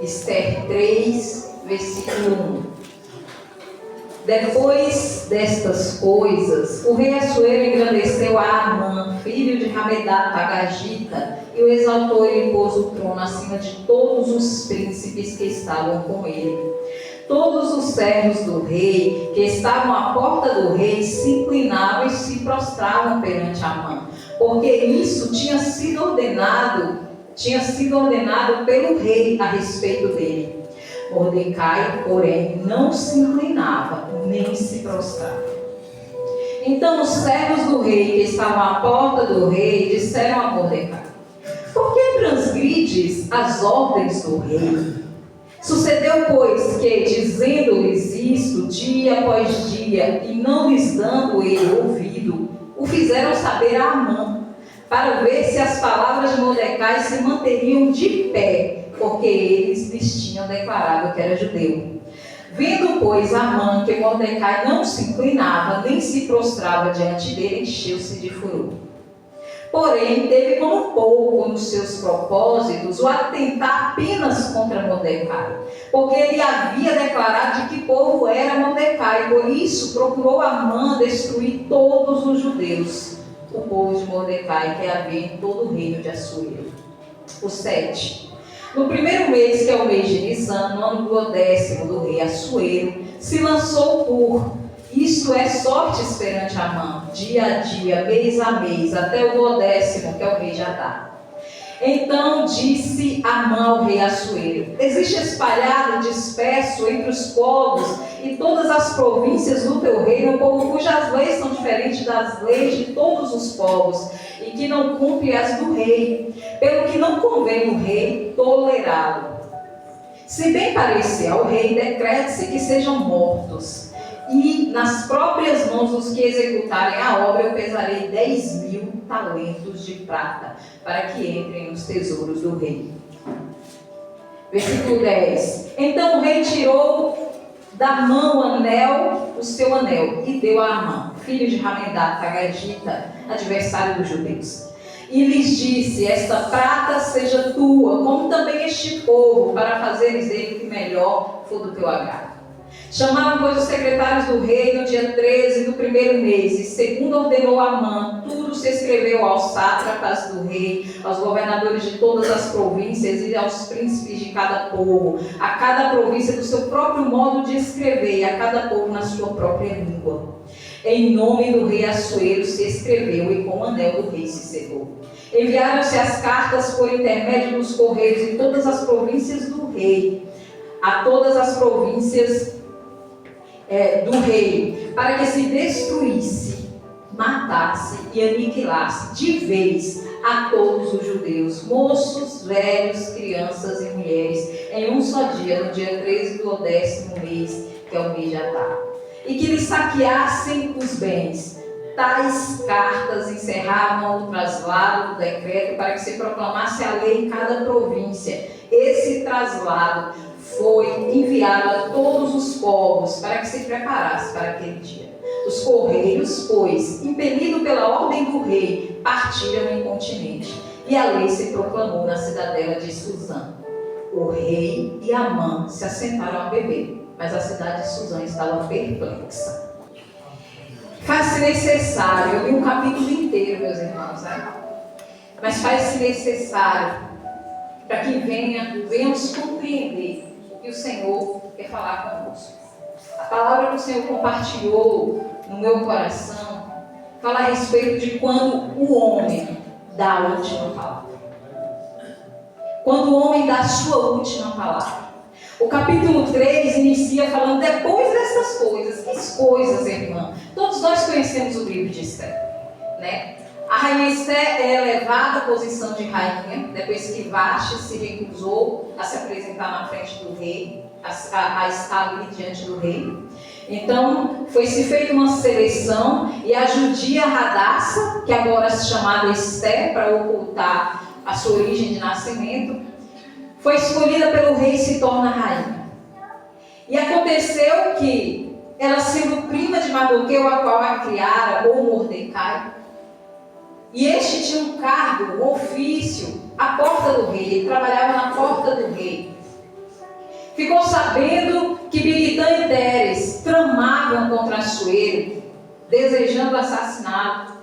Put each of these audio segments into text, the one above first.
Ester 3, versículo 1. Depois destas coisas, o rei Assuero engrandeceu a Amã, filho de Hamedata Agagita, e o exaltou e pôs o trono acima de todos os príncipes que estavam com ele. Todos os servos do rei, que estavam à porta do rei, se inclinavam e se prostravam perante Amã, porque isso tinha sido ordenado pelo rei a respeito dele. Mordecai, porém, não se inclinava, nem se prostrava. Então os servos do rei, que estavam à porta do rei, disseram a Mordecai: por que transgrides as ordens do rei? Sucedeu, pois, que, dizendo-lhes isto dia após dia, e não lhes dando ele ouvido, o fizeram saber a Amã, para ver se as palavras de Mordecai se manteriam de pé, porque eles lhes tinham declarado que era judeu. Vendo, pois, Amã que Mordecai não se inclinava, nem se prostrava diante dele, encheu-se de furor. Porém, teve como pouco nos seus propósitos o atentar apenas contra Mordecai, porque ele havia declarado de que povo era Mordecai, por isso procurou Amã destruir todos os judeus, o povo de Mordecai que havia em todo o reino de Assuero. O 7. No primeiro mês, que é o mês de Nisan, no ano do 10º do rei Assuero, se lançou por, isto é, sortes perante Amã, dia a dia, mês a mês, até o 10º, que é o mês de Adar. Então disse Amã ao rei Assuero: existe espalhado, disperso entre os povos e todas as províncias do teu reino um povo cujas leis são diferentes das leis de todos os povos, e que não cumpre as do rei, pelo que não convém o rei tolerá-lo. Se bem parecer ao rei, decrete-se que sejam mortos, e nas próprias mãos dos que executarem a obra eu pesarei 10.000 talentos de prata, para que entrem nos tesouros do rei. Versículo 10. Então o rei tirou da mão o seu anel, e deu a Amã, filho de Hamedata Agagita, adversário dos judeus. E lhes disse: esta prata seja tua, como também este povo, para fazeres dele o que melhor for do teu agrado. Chamaram, pois, os secretários do rei no dia 13 do primeiro mês, e segundo ordenou Amã, tudo se escreveu aos sátrapas do rei, aos governadores de todas as províncias e aos príncipes de cada povo, a cada província do seu próprio modo de escrever, e a cada povo na sua própria língua. Em nome do rei Assuero se escreveu, e com o anel do rei se selou. Enviaram-se as cartas por intermédio dos correios em todas as províncias do rei, a todas as províncias do rei, para que se destruísse, matasse e aniquilasse de vez a todos os judeus, moços, velhos, crianças e mulheres, em um só dia, no dia 13 do 10º mês, que é o mês de Adar, e que lhes saqueassem os bens. Tais cartas encerravam o traslado do decreto para que se proclamasse a lei em cada província. Esse traslado foi enviado a todos os povos para que se preparasse para aquele dia. Os correios, pois, impelido pela ordem do rei, partiram em continente, e a lei se proclamou na cidadela de Suzã. O rei e Amã se assentaram a beber, mas a cidade de Suzã estava perplexa. Faz-se necessário, eu li um capítulo inteiro, meus irmãos, né? Mas faz-se necessário para que venhamos compreender o que o Senhor quer falar conosco. A palavra que o Senhor compartilhou no meu coração fala a respeito de quando o homem dá a última palavra. Quando o homem dá a sua última palavra. O capítulo 3 inicia falando depois dessas coisas. Que coisas, irmã? Todos nós conhecemos o livro de Ester, né? A rainha Ester é elevada à posição de rainha, depois que Vashti se recusou a se apresentar na frente do rei, a estar ali diante do rei. Então, foi-se feita uma seleção, e a judia Radassa, que agora é chamada Ester, para ocultar a sua origem de nascimento, foi escolhida pelo rei e se torna rainha. E aconteceu que ela, sendo prima de Mardoqueu, a qual a criara, ou Mordecai, e este tinha um cargo, um ofício, à porta do rei, ele trabalhava na porta do rei. ficou sabendo que Bigtã e Teres tramavam contra Assuero, desejando assassiná-lo.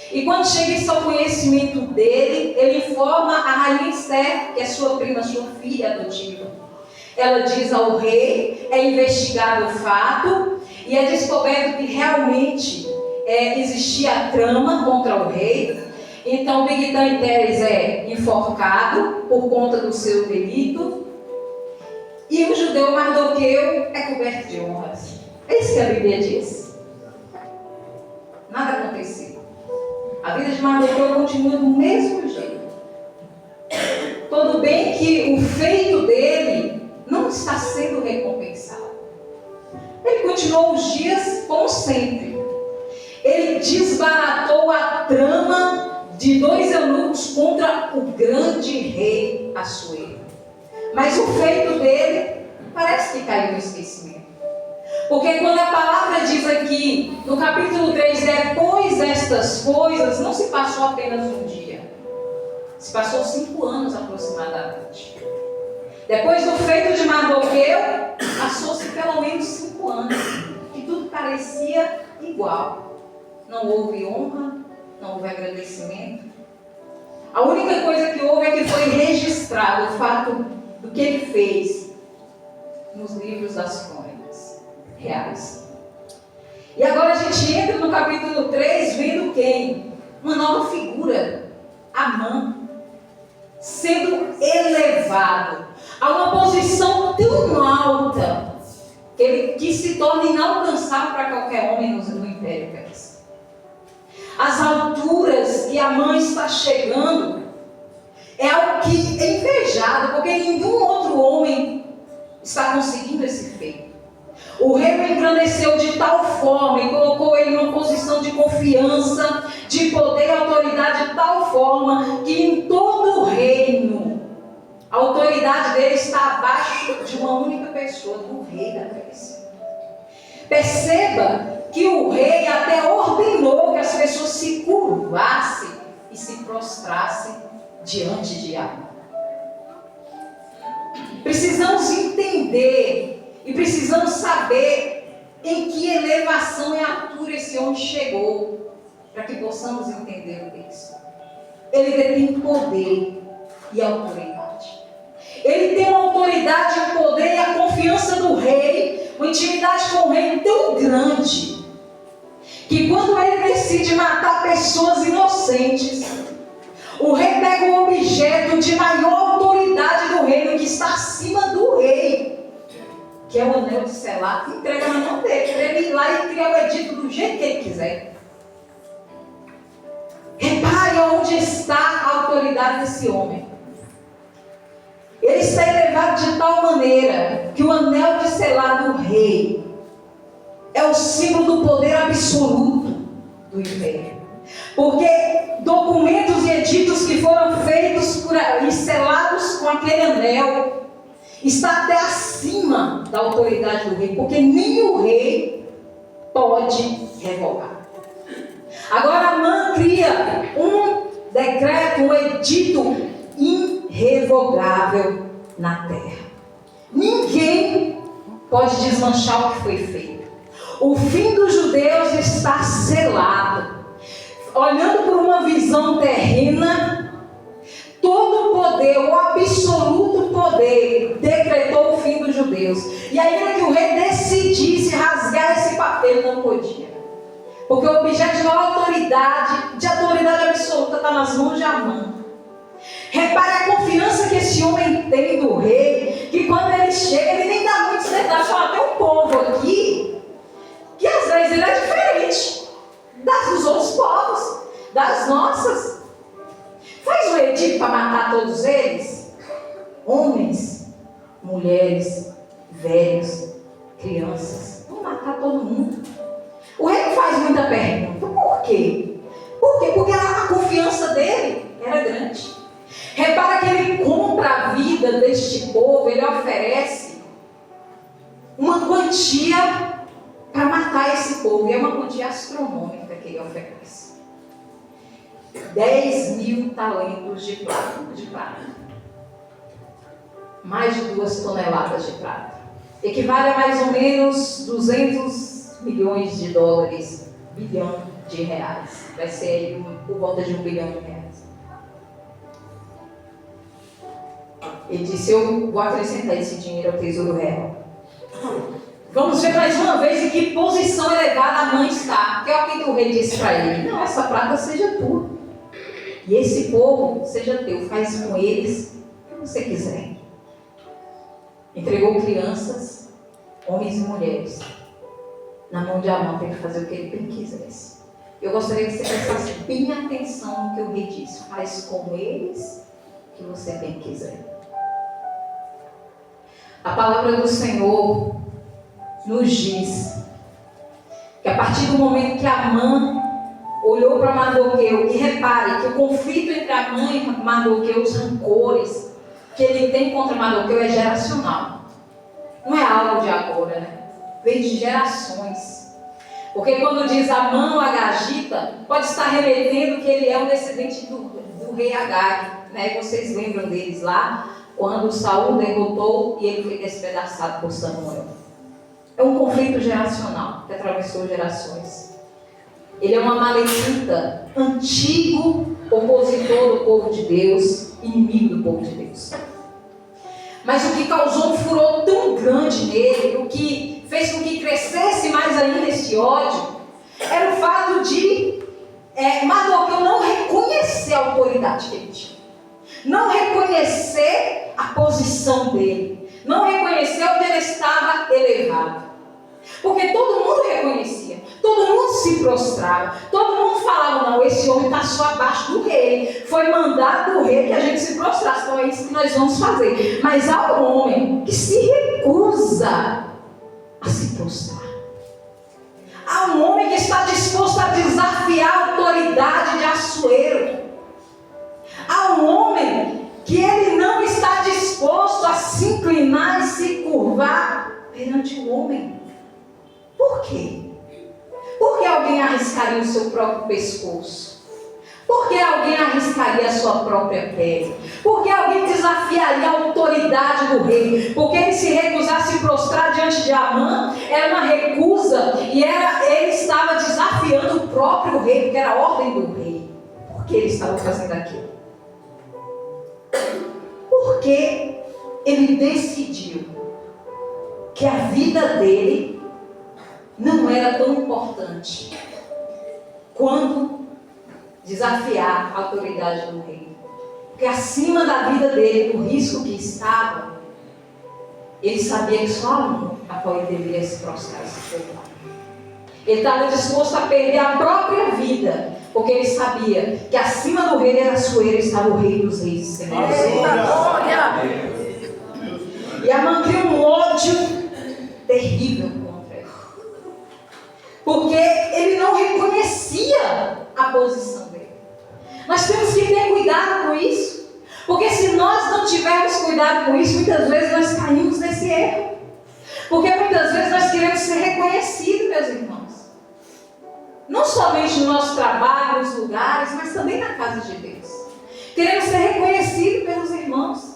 E quando chega isso ao conhecimento dele, ele informa a rainha Esther, que é sua prima, sua filha adotiva. Ela diz ao rei, é investigado o fato, e é descoberto que realmente existia trama contra o rei. Então Bigtã e Teres é enforcado por conta do seu delito, e o judeu Mardoqueu é coberto de honras. É isso que a Bíblia diz. Nada aconteceu. A vida de Mardoqueu continua do mesmo jeito. Tudo bem que o feito dele não está sendo recompensado. Ele continuou os dias como sempre. Ele desbaratou a trama de 2 eunucos contra o grande rei Assuero. Mas o feito dele parece que caiu no esquecimento. Porque quando a palavra diz aqui, no capítulo 3, depois destas coisas, não se passou apenas um dia. Se passou 5 anos aproximadamente. Depois do feito de Mardoqueu, passou-se pelo menos 5 anos. E tudo parecia igual. Não houve honra, não houve agradecimento. A única coisa que houve é que foi registrado o fato do que ele fez nos livros das crônicas reais. E agora a gente entra no capítulo 3 vendo quem? Uma nova figura, Amã, sendo elevado a uma posição tão alta que se torna inalcançável para qualquer homem no Império Persa. As alturas que Amã está chegando é algo que é invejado, porque nenhum outro homem está conseguindo esse feito. O rei o engrandeceu de tal forma e colocou ele numa posição de confiança, de poder e autoridade de tal forma que em todo o reino a autoridade dele está abaixo de uma única pessoa, do rei da Grécia. Perceba que o rei até ordenou que as pessoas se curvassem e se prostrassem diante de Amã. Precisamos entender e precisamos saber em que elevação e altura esse homem chegou, para que possamos entender o texto. Ele detém poder e autoridade. Ele tem uma autoridade, um poder e a confiança do rei, uma intimidade com o rei tão grande, que quando ele decide matar pessoas inocentes, o rei pega o objeto de maior autoridade do reino, que está acima do rei, que é o anel de selar, e entrega na mão dele, para ele ir lá e criar o edito do jeito que ele quiser. Repare onde está a autoridade desse homem. Ele está elevado de tal maneira que o anel de selar do rei é o símbolo do poder absoluto do império. Porque documentos e editos que foram feitos e selados com aquele anel está até acima da autoridade do rei, porque nem o rei pode revogar. Agora Amã cria um decreto, um edito irrevogável na terra. Ninguém pode desmanchar o que foi feito. O fim dos judeus está selado. Olhando por uma visão terrena, todo o poder, o absoluto poder, decretou o fim dos judeus. E aí, para que o rei decidisse rasgar esse papel, ele não podia. Porque o objeto de maior autoridade, de autoridade absoluta, está nas mãos de Amã. Repare a confiança que esse homem tem do rei, que quando ele chega, ele nem dá muito certo. Fala, tem um povo aqui, que às vezes ele é diferente dos outros povos, das nossas. Faz um edito para matar todos eles. Homens, mulheres, velhos, crianças. Vamos matar todo mundo. O rei não faz muita pergunta. Por quê? Por quê? Porque a confiança dele era grande. Repara que ele compra a vida deste povo, ele oferece uma quantia para matar esse povo. E é uma quantia astronômica que ele oferece. 10.000 talentos de prata. mais de 2 toneladas de prata. Equivale a mais ou menos 200 milhões de dólares, bilhão de reais. Vai ser aí por volta de 1 bilhão de reais. Ele disse, eu vou acrescentar esse dinheiro ao tesouro real. Vamos ver mais uma vez em que posição elevada a mãe está. Que é o que o rei disse para ele. Não, essa prata seja tua. E esse povo seja teu. Faz com eles o que você quiser. Entregou crianças, homens e mulheres, na mão de Amã para ele fazer o que ele bem quisesse. Eu gostaria que você prestasse bem atenção no que o rei disse. Faz com eles o que você bem quiser. A palavra do Senhor nos diz que a partir do momento que Amã olhou para Mardoqueu, e repare que o conflito entre Amã e Mardoqueu, os rancores que ele tem contra Mardoqueu é geracional. Não é algo de agora, né? Vem de gerações. Porque quando diz Amã ou Agagita, pode estar remetendo que ele é um descendente do rei Agag, né? E vocês lembram deles lá, quando Saul derrotou e ele foi despedaçado por Samuel. É um conflito geracional que atravessou gerações. Ele é um amalecita, antigo opositor do povo de Deus, inimigo do povo de Deus. Mas o que causou um furor tão grande nele, o que fez com que crescesse mais ainda esse ódio, era o fato de Mardoqueu não reconhecer a autoridade que ele tinha. Não reconhecer a posição dele. Não reconhecer onde ele estava elevado. Porque todo mundo reconhecia. Todo mundo se prostrava. Todo mundo falava, não, esse homem passou abaixo do rei. Foi mandado do rei que a gente se prostrasse. Então é isso que nós vamos fazer. Mas há um homem que se recusa a se prostrar. Há um homem que está disposto a desafiar a autoridade de Assuero. Há um homem que ele não está disposto a se inclinar e se curvar perante o homem. Por quê? Por que alguém arriscaria o seu próprio pescoço? Por que alguém arriscaria a sua própria pele? Por que alguém desafiaria a autoridade do rei? Porque ele se recusar a se prostrar diante de Amã era uma recusa e ele estava desafiando o próprio rei, porque era a ordem do rei. Por que ele estava fazendo aquilo? Porque ele decidiu que a vida dele não era tão importante quanto desafiar a autoridade do rei. Porque acima da vida dele, o risco que estava, ele sabia que só um a qual ele deveria se prostrar e se curvar. Ele estava disposto a perder a própria vida, porque ele sabia que acima do rei de Assuero estava o rei dos reis e senhores. E Amã criou um ódio terrível contra ele. Porque ele não reconhecia a posição dele. Nós temos que ter cuidado com isso. Porque se nós não tivermos cuidado com isso, muitas vezes nós caímos nesse erro. Porque muitas vezes nós queremos ser reconhecidos, meus irmãos. Não somente no nosso trabalho, nos lugares, mas também na casa de Deus. Queremos ser reconhecidos pelos irmãos.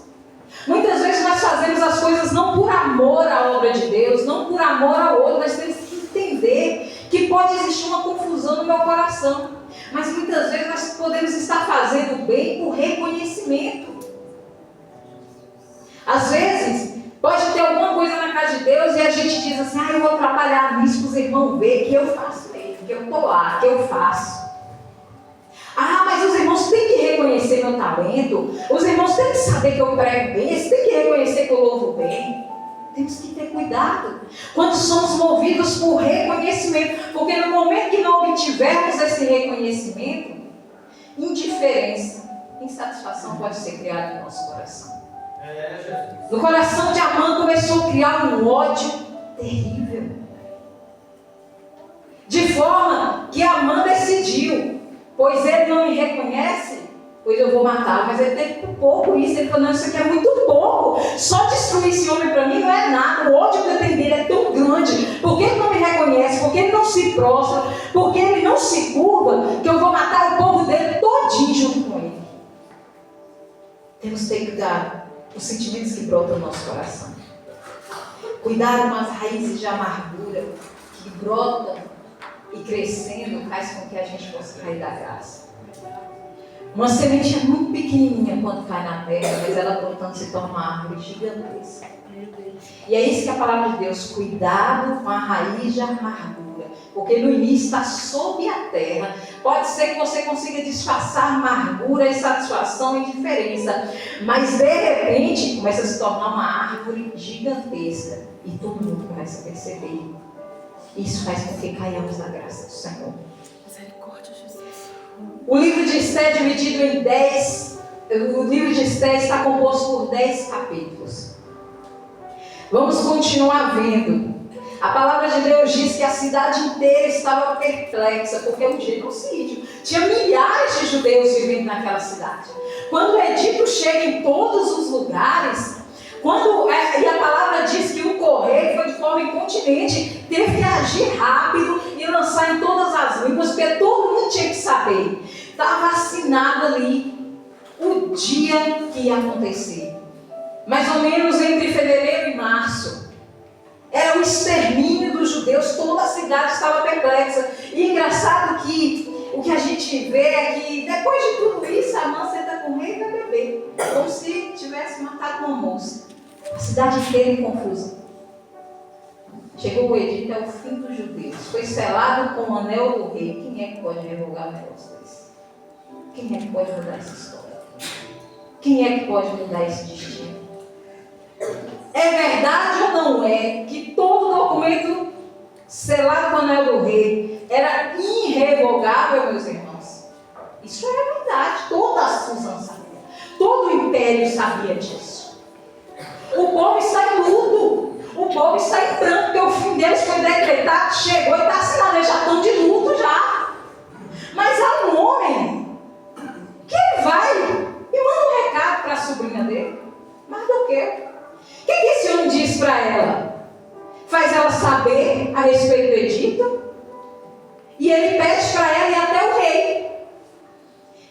Muitas vezes nós fazemos as coisas não por amor à obra de Deus, não por amor ao outro. Nós temos que entender que pode existir uma confusão no meu coração. Mas muitas vezes nós podemos estar fazendo bem por reconhecimento. Às vezes, pode ter alguma coisa na casa de Deus e a gente diz assim, eu vou trabalhar nisso para os irmãos verem que eu faço mesmo, que eu estou lá, que eu faço. Mas os irmãos têm que reconhecer meu talento, os irmãos têm que saber que eu prego bem, eles têm que reconhecer que eu louvo bem. Temos que ter cuidado quando somos movidos por reconhecimento, porque no momento que não obtivermos esse reconhecimento, indiferença, insatisfação pode ser criada no nosso coração. No coração de Amã começou a criar um ódio terrível, de forma que Amã decidiu, pois ele não me reconhece, pois eu vou matá-lo. Mas ele teve pouco isso. Ele falou, não, isso aqui é muito pouco. Só destruir esse homem para mim não é nada. O ódio que eu tenho dele é tão grande. Porque ele não me reconhece, porque ele não se prostra, porque ele não se curva, que eu vou matar o povo dele todinho junto com ele. Temos que ter cuidado os sentimentos que brotam no nosso coração. Cuidar com as raízes de amargura que brotam e crescendo faz com que a gente possa cair da graça. Uma semente é muito pequenininha quando cai na terra, mas ela brotando se torna uma árvore gigantesca. E é isso que a palavra de Deus, cuidado com a raiz de amargura, porque no início está sob a terra. Pode ser que você consiga disfarçar amargura, insatisfação e indiferença, mas de repente começa a se tornar uma árvore gigantesca e todo mundo começa a perceber. Isso faz com que caiamos da graça do Senhor. Misericórdia, Jesus. O livro de Esté é dividido em 10. O livro de Esté está composto por 10 capítulos. Vamos continuar vendo. A palavra de Deus diz que a cidade inteira estava perplexa, porque é um genocídio. Tinha milhares de judeus vivendo naquela cidade. Quando o edito chega em todos os lugares, e a palavra diz que o correio foi de forma incontinente, teve que agir rápido e lançar em todas as línguas, porque todo mundo tinha que saber. Estava assinado ali o dia que ia acontecer. Mais ou menos entre fevereiro e março. Era o extermínio dos judeus, toda a cidade estava perplexa. E engraçado que o que a gente vê é que depois de tudo isso, a mãe senta com o rei e vai beber. Como se tivesse matado uma moça. A cidade inteira em confusão. Chegou o edito, é o fim dos judeus. Foi selado com o anel do rei. Quem é que pode revogar um negócio desse? Quem é que pode mudar essa história? Quem é que pode mudar esse destino? É verdade ou não é que todo documento selado com o anel do rei era irrevogável, meus irmãos? Isso é verdade. Toda a Suzã sabia. Todo o império sabia disso. O povo está em luto. O povo está em pranto, porque o fim deles foi decretado, chegou e está assinado. Eles já estão de luto já. Mas há um homem que ele vai e manda um recado para a sobrinha dele. Mardoqueu. O que esse homem diz para ela? Faz ela saber a respeito do edito. E ele pede para ela ir até o rei.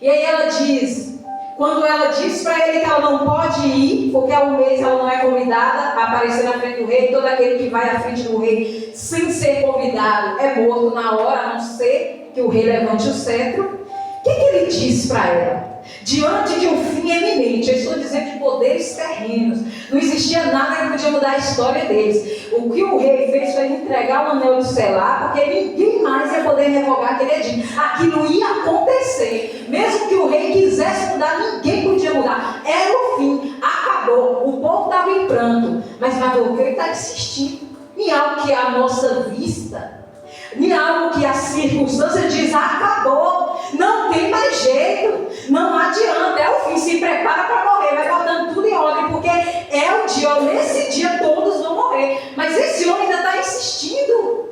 E aí ela diz, quando ela diz para ele que ela não pode ir, porque há um mês ela não é convidada a aparecer na frente do rei, todo aquele que vai à frente do rei sem ser convidado é morto na hora, a não ser que o rei levante o cetro. O que ele diz para ela? Diante de um fim eminente, eu estou dizendo de poderes terrenos, não existia nada que podia mudar a história deles. O que o rei fez foi entregar o anel de selar, porque ninguém mais ia poder revogar aquele edito. Aquilo ia acontecer, mesmo que o rei quisesse mudar, ninguém podia mudar. Era o fim, acabou, o povo estava em pranto, mas Mardoqueu está insistindo em algo que é a nossa vista. Em algo que a circunstância diz, acabou, não tem mais jeito, não adianta, é o fim, se prepara para morrer, vai botando tudo em ordem, porque é o dia, nesse dia todos vão morrer, mas esse homem ainda está insistindo.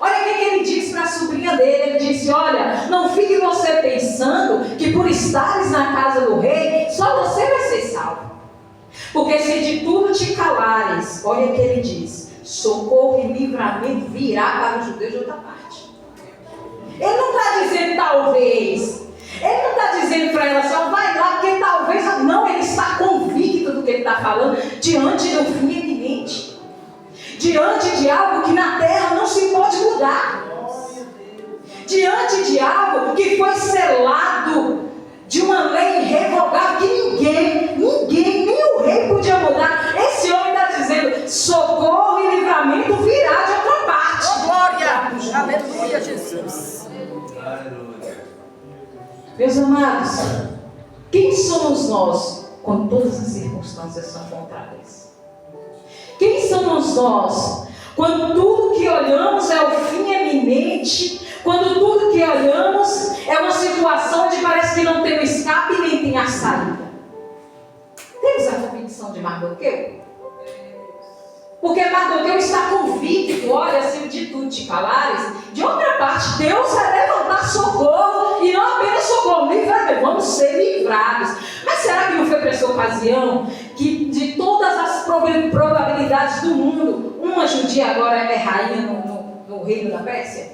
Olha o que ele disse para a sobrinha dele, ele disse, olha, não fique você pensando que por estares na casa do rei, só você vai ser salvo, porque se de tudo te calares, olha o que ele diz, socorro e livramento virá para os judeus de outra parte. Ele não está dizendo talvez. Ele não está dizendo para ela só vai lá, porque talvez. Não, ele está convicto do que ele está falando diante do fim iminente. Diante de algo que na terra não se pode mudar. Diante de algo que foi selado de uma lei irrevogável que ninguém, nem o rei podia mudar. Esse homem está dizendo, socorro e livramento virá de outra parte. Oh, glória! Aleluia, Jesus. Meus amados, quem somos nós quando todas as circunstâncias são contrárias? Quem somos nós quando tudo que olhamos é o fim eminente? Quando tudo que olhamos é uma situação onde parece que não tem o escape nem tem a saída. Temos a convicção de Mardoqueu? Porque Mardoqueu está convicto, olha, se o de tudo te calares, de outra parte, Deus vai levantar socorro, e não apenas socorro, livramento, vamos ser livrados. Mas será que não foi para essa ocasião que de todas as probabilidades do mundo, uma judia agora é rainha no reino da Pérsia?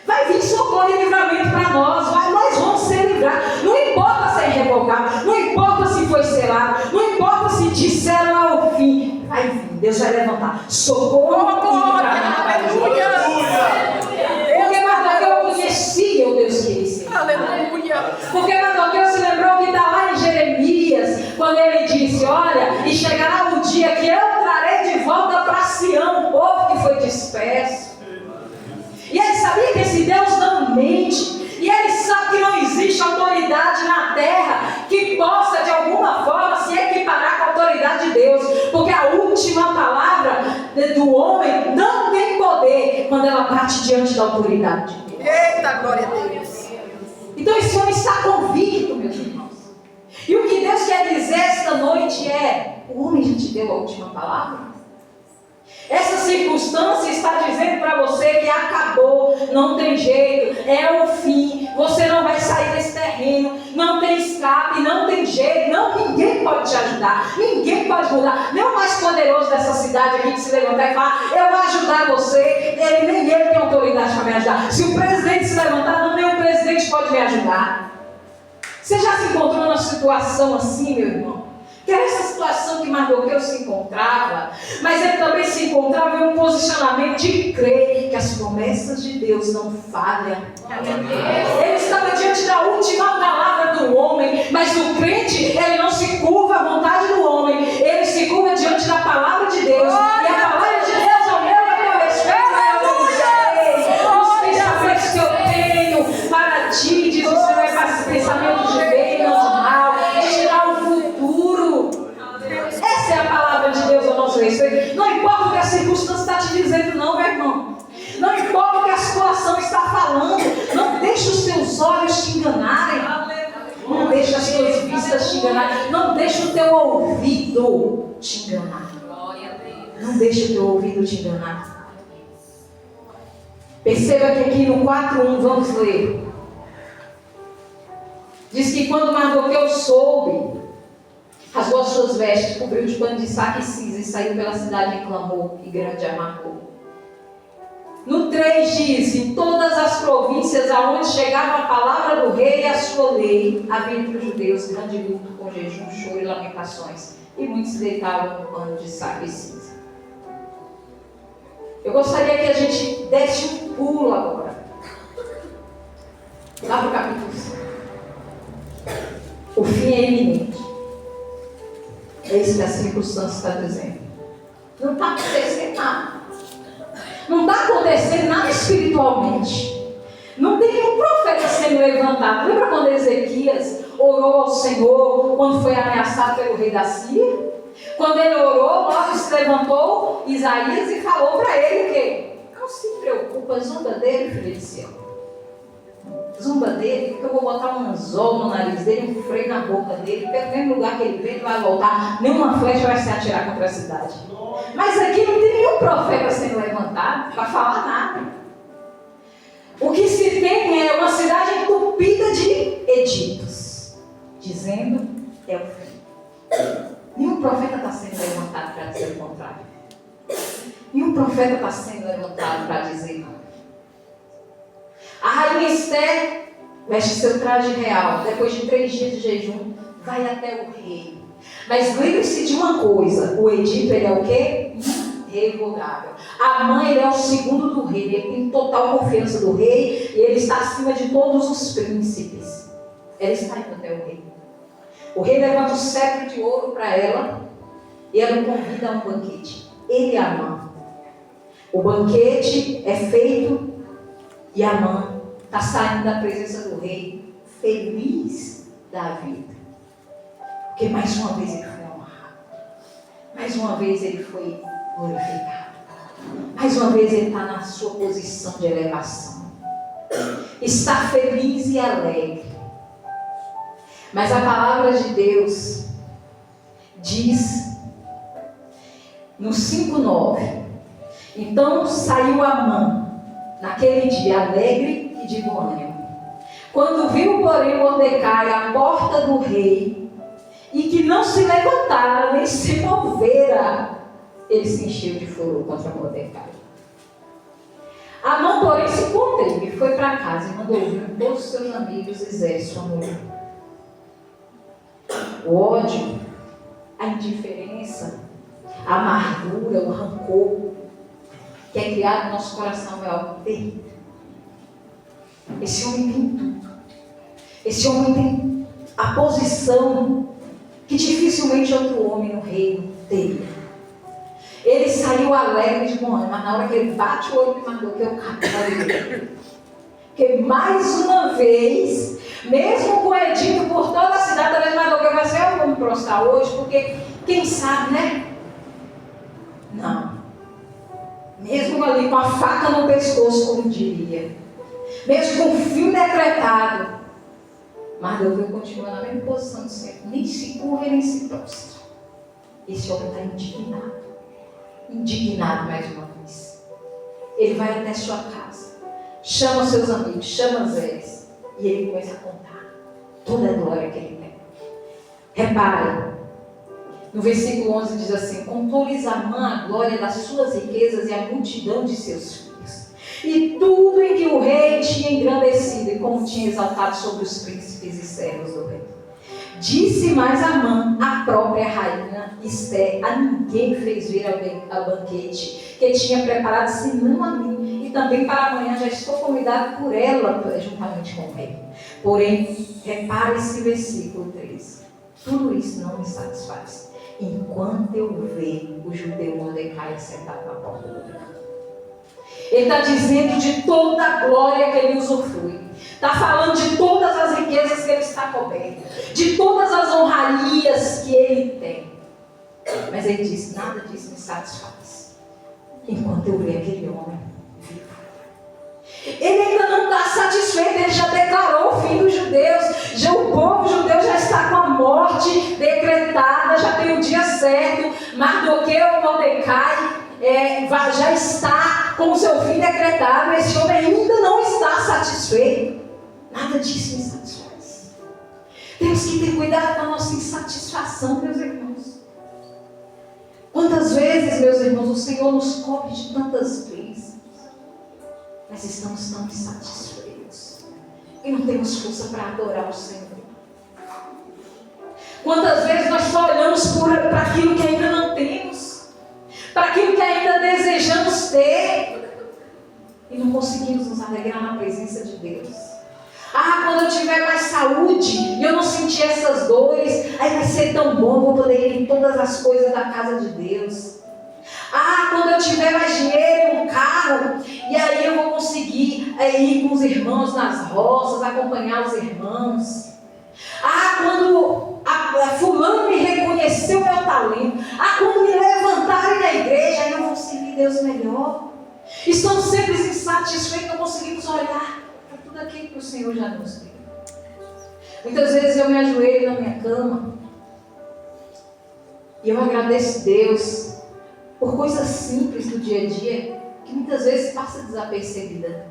Vai vir socorro e livramento para nós. Nós vamos ser livrados. Não importa se é revogado, não importa se foi selado, não importa se disseram ao fim. Vai vir, Deus vai levantar socorro e livramento para nós. Porque Mardoqueu conhecia o Deus que ele servia. Aleluia. Porque Mardoqueu se lembrou que está lá em Jeremias, quando ele disse: olha, e chegará o dia que eu trarei de volta para Sião o povo que foi disperso. E ele sabia que esse Deus não mente. E ele sabe que não existe autoridade na terra que possa de alguma forma se equiparar com a autoridade de Deus. Porque a última palavra do homem não tem poder quando ela bate diante da autoridade de Deus. Eita, glória a Deus. Então esse homem está convicto, meus irmãos. E o que Deus quer dizer esta noite é: o homem já te deu a última palavra? Essa circunstância está dizendo para você que acabou, não tem jeito, é o fim, você não vai sair desse terreno, não tem escape, não tem jeito, ninguém pode te ajudar, ninguém pode mudar. Nem o mais poderoso dessa cidade aqui que se levantar e falar: eu vou ajudar você, nem ele tem autoridade para me ajudar. Se o presidente se levantar, nem o presidente pode me ajudar. Você já se encontrou numa situação assim, meu irmão? Que era essa situação que Mardoqueu se encontrava, mas ele também se encontrava em um posicionamento de crer que as promessas de Deus não falham. Ele estava diante da última palavra do homem, mas o crente, ele não se curva à vontade do homem, ele se curva diante da palavra de Deus. E a palavra de Deus é o meu e meu respeito. Os pensamentos que eu tenho para ti, diz o Senhor, é pensamento de bem, não de mal, de tirar o futuro. Essa é a palavra de Deus ao nosso respeito. Não importa o que a circunstância está te dizendo, não, meu irmão. Não importa o que a situação está falando. Não deixe os teus olhos te enganarem. Não deixe as tuas vistas te enganarem. Não deixe o teu ouvido te enganar. Não deixe o teu ouvido te enganar. Perceba que aqui no 4:1, vamos ler. Diz que quando Mardoqueu soube, rasgou as suas vestes, cobriu de pano de saco e cinza e saiu pela cidade em clamor e grande amargor. No 3 diz: em todas as províncias aonde chegava a palavra do rei e a sua lei, havia entre os judeus grande luto, com jejum, choro e lamentações, e muitos se deitavam no pano de saco e cinza. Eu gostaria que a gente desse um pulo agora, lá para o capítulo 5. O fim é iminente. É isso que a circunstância está dizendo. Não está acontecendo nada. Não está acontecendo nada espiritualmente. Não tem nenhum profeta sendo levantado. Lembra quando Ezequias orou ao Senhor quando foi ameaçado pelo rei da Síria? Quando ele orou, logo se levantou Isaías e falou para ele o quê? Não se preocupa, zomba dele, filho de Sião. Zumba dele, porque eu vou botar um anzol no nariz dele, um freio na boca dele, pelo mesmo lugar que ele veio, ele vai voltar, nenhuma flecha vai se atirar contra a cidade. Mas aqui não tem nenhum profeta sendo levantado para falar nada. O que se tem é uma cidade entupida de editos, dizendo é o fim. Nenhum profeta está sendo levantado para dizer o contrário. Nenhum profeta está sendo levantado para dizer não. A rainha Esther veste seu traje real, depois de 3 dias de jejum, vai até o rei. Mas lembre-se de uma coisa: o edito, ele é o quê? Irrevogável. Amã, ele é o segundo do rei, ele tem total confiança do rei, e ele está acima de todos os príncipes. Ela está indo até o rei. O rei levanta o cetro de ouro para ela, e ela o convida a um banquete. Ele e Amã. O banquete é feito, e Amã está saindo da presença do rei, feliz da vida. Porque mais uma vez ele foi honrado. Mais uma vez ele foi glorificado. Mais uma vez ele está na sua posição de elevação. Está feliz e alegre. Mas a palavra de Deus diz no 5:9: então saiu Amã naquele dia alegre e de bom ânimo. Quando viu, porém, Mordecai à porta do rei, e que não se levantara nem se movera, ele se encheu de furor contra Mordecai. Amã porém, se conteve e foi para casa e mandou ouvir todos os seus amigos dizer sua mulher. O ódio, a indiferença, a amargura, o rancor que é criado no nosso coração é algo terrível. Esse homem tem tudo. Esse homem tem a posição que dificilmente outro homem no reino teria. Ele saiu alegre de bom ânimo, mas na hora que ele bate o olho em Mardoqueu, cabelo dele. Porque mais uma vez, mesmo com o edito por toda a cidade, talvez Mardoqueu vai dizer, eu vou me prostrar hoje, porque quem sabe, né? Não. Mesmo ali com a faca no pescoço, como diria. Mesmo com o fim decretado. Mardoqueu continua na mesma posição de sempre. Nem se curva, nem se prostra. Esse homem está indignado. Indignado mais uma vez. Ele vai até sua casa. Chama seus amigos, chama Zés. E ele começa a contar toda a glória que ele tem. Reparem. No versículo 11 diz assim: contou-lhes Amã a glória das suas riquezas e a multidão de seus filhos, e tudo em que o rei tinha engrandecido, e como tinha exaltado sobre os príncipes e servos do rei. Disse mais Amã, a própria rainha Esté, a ninguém fez vir ao banquete que tinha preparado, senão a mim, e também para amanhã já estou convidado por ela, juntamente com o rei. Porém, repare esse versículo 13. Tudo isso não me satisfaz, enquanto eu ver o judeu Mordecai sentado na porta do rei. Ele está dizendo de toda a glória que ele usufrui. Está falando de todas as riquezas que ele está coberto. De todas as honrarias que ele tem. Mas ele diz, nada disso me satisfaz, enquanto eu ver aquele homem vivo. Ele ainda não está satisfeito, ele já declarou o fim dos judeus. Já o povo judeu já está com a morte decretada, já tem o dia certo. Mardoqueu, Mordecai, já está com o seu fim decretado. Esse homem ainda não está satisfeito. Nada disso me satisfaz. Temos que ter cuidado com a nossa insatisfação, meus irmãos. Quantas vezes, meus irmãos, o Senhor nos cobre de tantas bênçãos, mas estamos tão insatisfeitos e não temos força para adorar o Senhor. Quantas vezes nós só olhamos para aquilo que ainda não temos, para aquilo que ainda desejamos ter, e não conseguimos nos alegrar na presença de Deus. Quando eu tiver mais saúde e eu não sentir essas dores, aí vai ser tão bom, eu vou poder ir em todas as coisas da casa de Deus. Quando eu tiver mais dinheiro, um carro, e aí eu vou conseguir ir com os irmãos nas roças, acompanhar os irmãos. Quando fulano me reconheceu o meu talento. Quando me levantarem na igreja, aí eu vou servir Deus melhor. Estamos sempre insatisfeitos, não conseguimos olhar para tudo aquilo que o Senhor já nos deu. Muitas vezes eu me ajoelho na minha cama e eu agradeço a Deus por coisas simples do dia a dia que muitas vezes passa desapercebida.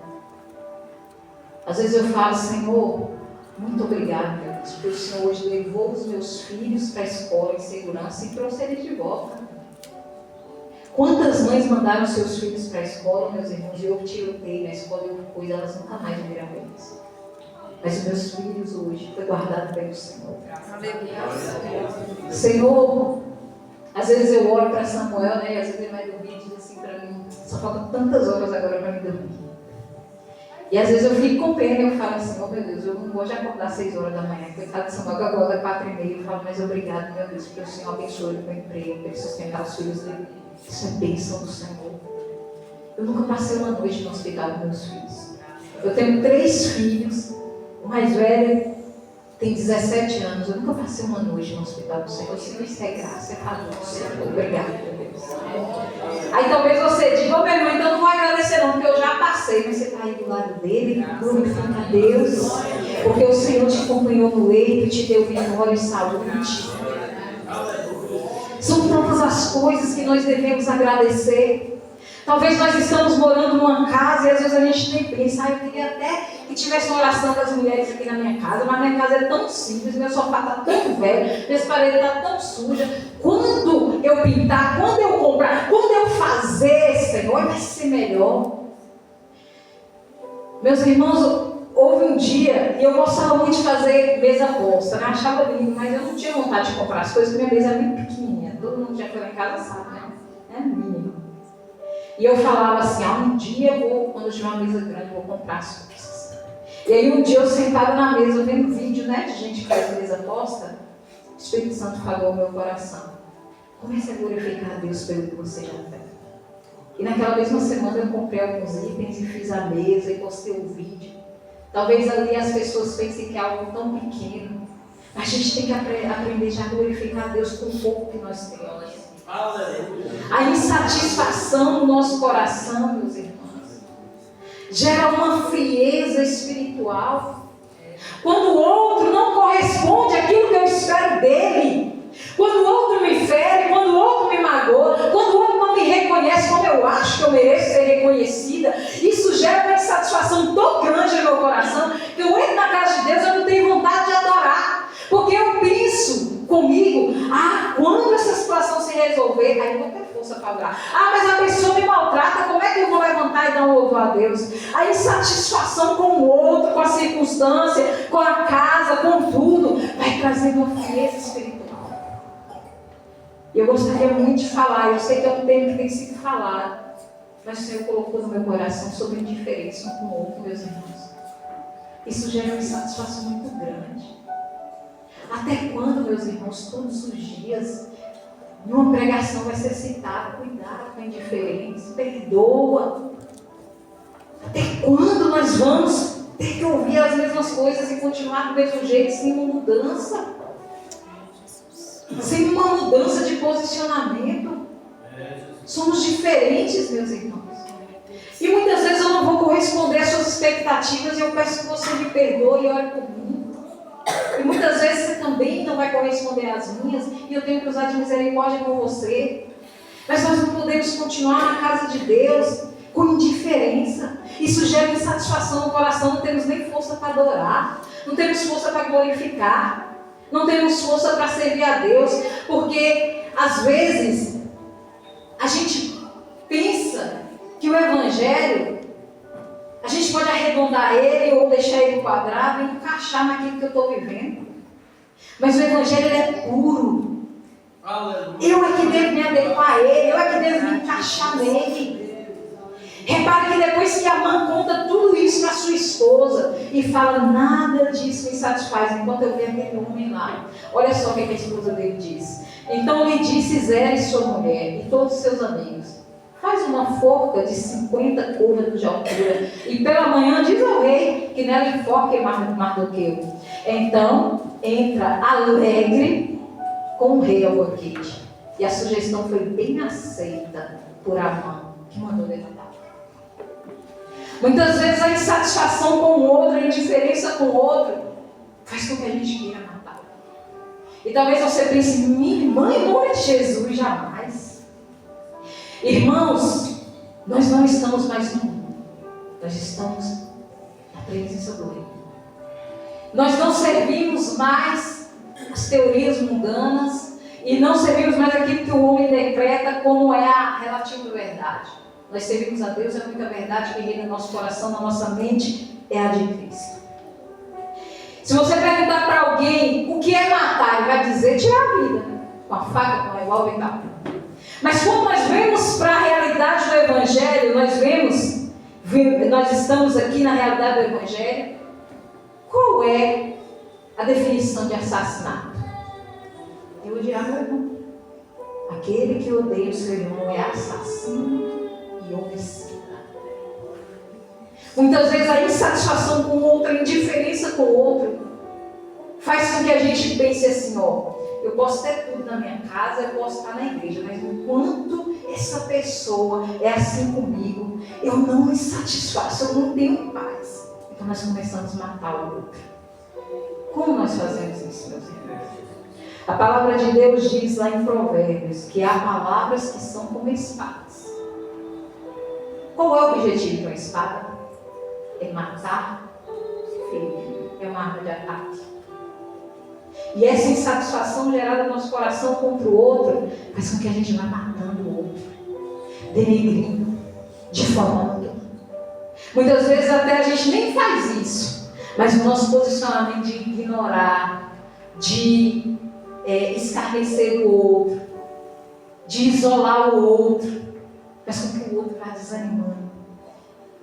Às vezes eu falo, Senhor, muito obrigado, meu Deus, porque o Senhor hoje levou os meus filhos para a escola em segurança e trouxe eles de volta. Quantas mães mandaram seus filhos para a escola, meus irmãos, e eu tirotei na escola e eu cuido, elas nunca mais viram eles. Mas os meus filhos hoje foi guardado pelo Senhor. Senhor, às vezes eu olho para Samuel, né, e às vezes ele vai dormir e diz assim para mim, só faltam tantas horas agora para me dormir. E às vezes eu fico com pena e eu falo assim, meu Deus, eu não vou já acordar às 6 horas da manhã, coitado de Samuel, que agora é 4h30, eu falo, mas obrigado, meu Deus, porque o Senhor abençoe ele com o emprego, para ele sustentar os filhos dele. Isso é bênção do Senhor. Eu nunca passei uma noite no hospital com meus filhos. Eu tenho 3 filhos, o mais velho tem 17 anos, eu nunca passei uma noite no hospital do Senhor. Senhor, isso é graça, é favor do Senhor. Obrigado, meu Deus. Aí talvez você diga, meu irmão, então não vou agradecer não, porque eu já passei, mas você está aí do lado dele, glorifica a Deus, porque o Senhor te acompanhou no leito e te deu vitória e saúde. São tantas as coisas que nós devemos agradecer. Talvez nós estamos morando numa casa e às vezes a gente nem pensa, eu queria até que tivesse uma oração das mulheres aqui na minha casa, mas minha casa é tão simples, meu sofá está tão velho, minhas paredes estão tão sujas. Quando eu pintar, quando eu comprar, quando eu fazer, Senhor, vai ser melhor. Meus irmãos, houve um dia, e eu gostava muito de fazer mesa posta, né? Achava lindo, mas eu não tinha vontade de comprar as coisas, porque minha mesa era muito pequenininha. Todo mundo já foi lá em casa sabe, né? É mínimo. E eu falava assim, um dia eu vou, quando eu tiver uma mesa grande, eu vou comprar as coisas. E aí um dia eu sentada na mesa, vendo vídeo, né, de gente que faz mesa posta, o Espírito Santo falou ao meu coração. Comece a glorificar a Deus pelo que você já fez. E naquela mesma semana eu comprei alguns itens e fiz a mesa e postei o vídeo. Talvez ali as pessoas pensem que é algo tão pequeno. A gente tem que aprender já a glorificar a Deus com o pouco que nós temos. A insatisfação no nosso coração, meus irmãos, gera uma frieza espiritual. Quando o outro não corresponde àquilo que eu espero dele, quando o outro me fere, quando o outro me magoa, quando o outro não me reconhece como eu acho que eu mereço ser reconhecida, isso gera uma insatisfação tão grande no meu coração que eu entro na casa de Deus e eu não tenho vontade de adorar, porque eu penso comigo, quando essa situação se resolver, aí eu vou ter força para adorar. Mas a pessoa me maltrata, como é que eu vou levantar e dar um louvor a Deus? A insatisfação com o outro, com a circunstância, com a casa, com tudo, vai trazendo uma frieza espiritual. E eu gostaria muito de falar, eu sei que é um tema que tem sido falado, mas o Senhor colocou no meu coração sobre indiferença um com o outro, meus irmãos. Isso gera uma insatisfação muito grande. Até quando, meus irmãos, todos os dias, numa pregação vai ser citado, cuidado com a indiferença, perdoa. Até quando nós vamos ter que ouvir as mesmas coisas e continuar do mesmo jeito, sem uma mudança? Sem uma mudança de posicionamento. Somos diferentes, meus irmãos. E muitas vezes eu não vou corresponder às suas expectativas e eu peço que você me perdoe e ore por mim. E muitas vezes você também não vai corresponder às minhas e eu tenho que usar de misericórdia com você. Mas nós não podemos continuar na casa de Deus com indiferença. Isso gera insatisfação no coração, não temos nem força para adorar, não temos força para glorificar. Não temos força para servir a Deus, porque às vezes a gente pensa que o Evangelho, a gente pode arredondar ele ou deixar ele quadrado e encaixar naquilo que eu estou vivendo. Mas o Evangelho ele é puro. Eu é que devo me adequar a ele, eu é que devo me encaixar nele. Repare que depois que Amã conta tudo isso para sua esposa e fala, nada disso me satisfaz enquanto eu ver aquele homem lá. Olha só o que a esposa dele diz. Então lhe disse Zera e sua mulher e todos os seus amigos, faz uma forca de 50 côvados de altura e pela manhã diz ao rei que nela enfoque Mardoqueu. Então entra alegre com o rei ao banquete. E a sugestão foi bem aceita por Amã, que mandou levantar. Muitas vezes a insatisfação com o outro, a indiferença com o outro, faz com que a gente queira matar. E talvez você pense, minha irmã, em nome de Jesus, jamais. Irmãos, nós não estamos mais no mundo, nós estamos na presença do Rei. Nós não servimos mais as teorias mundanas e não servimos mais aquilo que o homem decreta como é a relativa verdade. Nós servimos a Deus, é a única verdade que reina no nosso coração, na nossa mente, é a de Cristo. Se você perguntar para alguém o que é matar, ele vai dizer tirar a vida, com a faca, com a revólver e tal. Mas quando nós vemos para a realidade do Evangelho, nós estamos aqui na realidade do Evangelho, qual é a definição de assassinato? Eu odiar meu irmão. Aquele que odeia o seu irmão é assassino e homicida. Muitas vezes a insatisfação com o outro, a indiferença com o outro, faz com que a gente pense assim, eu posso ter tudo na minha casa, eu posso estar na igreja, mas enquanto essa pessoa é assim comigo, eu não me satisfaço, eu não tenho paz. Então nós começamos a matar o outro. Como nós fazemos isso, meus irmãos? A palavra de Deus diz lá em Provérbios que há palavras que são como espadas. Qual é o objetivo de uma espada? É matar, ferir. É uma arma de ataque. E essa insatisfação gerada no nosso coração contra o outro faz com que a gente vá matando o outro, denegrindo, difamando. Muitas vezes até a gente nem faz isso, mas o nosso posicionamento de ignorar, de escarnecer o outro, de isolar o outro, faz com que o outro vá desanimando,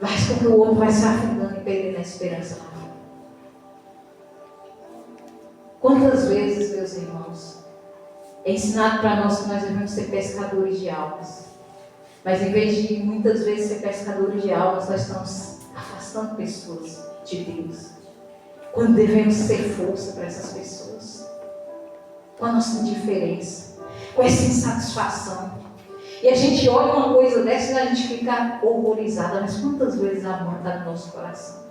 faz com que o outro vá se afundando e perdendo a esperança na vida. Quantas vezes, meus irmãos, é ensinado para nós que nós devemos ser pescadores de almas, mas em vez de muitas vezes ser pescadores de almas, nós estamos afastando pessoas de Deus, quando devemos ser força para essas pessoas, com a nossa indiferença, com essa insatisfação. E a gente olha uma coisa dessa e a gente fica horrorizada, mas quantas vezes a mão está no nosso coração?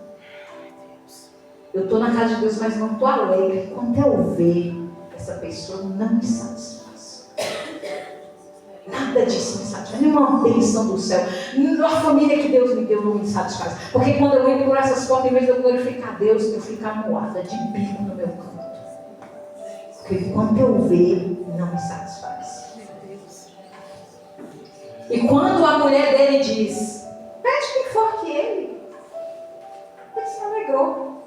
Eu estou na casa de Deus, mas não estou alegre quando eu ver essa pessoa não me satisfaz. Nada disso me satisfaz. Nenhuma bênção do céu. A família que Deus me deu não me satisfaz. Porque quando eu entro por essas portas, em vez de eu glorificar Deus, eu fico amuada de bico no meu canto. Porque quando eu ver, não me satisfaz. E quando a mulher dele diz, pede quem for que ele se alegrou.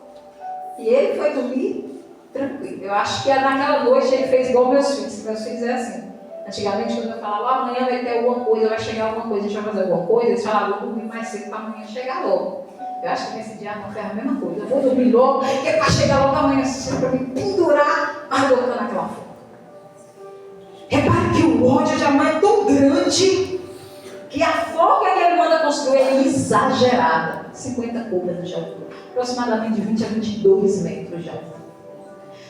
E ele foi dormir tranquilo. Eu acho que naquela noite ele fez igual meus filhos. Meus filhos é assim. Antigamente, quando eu falava, amanhã vai ter alguma coisa, vai chegar alguma coisa, a gente vai fazer alguma coisa, eles falavam, vou dormir mais cedo para amanhã chegar logo. Eu acho que nesse dia não foi a mesma coisa. Eu vou dormir logo, que é para chegar logo amanhã, para me pendurar, mas colocando aquela foto. Repare que o ódio de mãe é tão grande que a forca que ele manda construir é exagerada. 50 côvados de altura, aproximadamente de 20 a 22 metros de altura.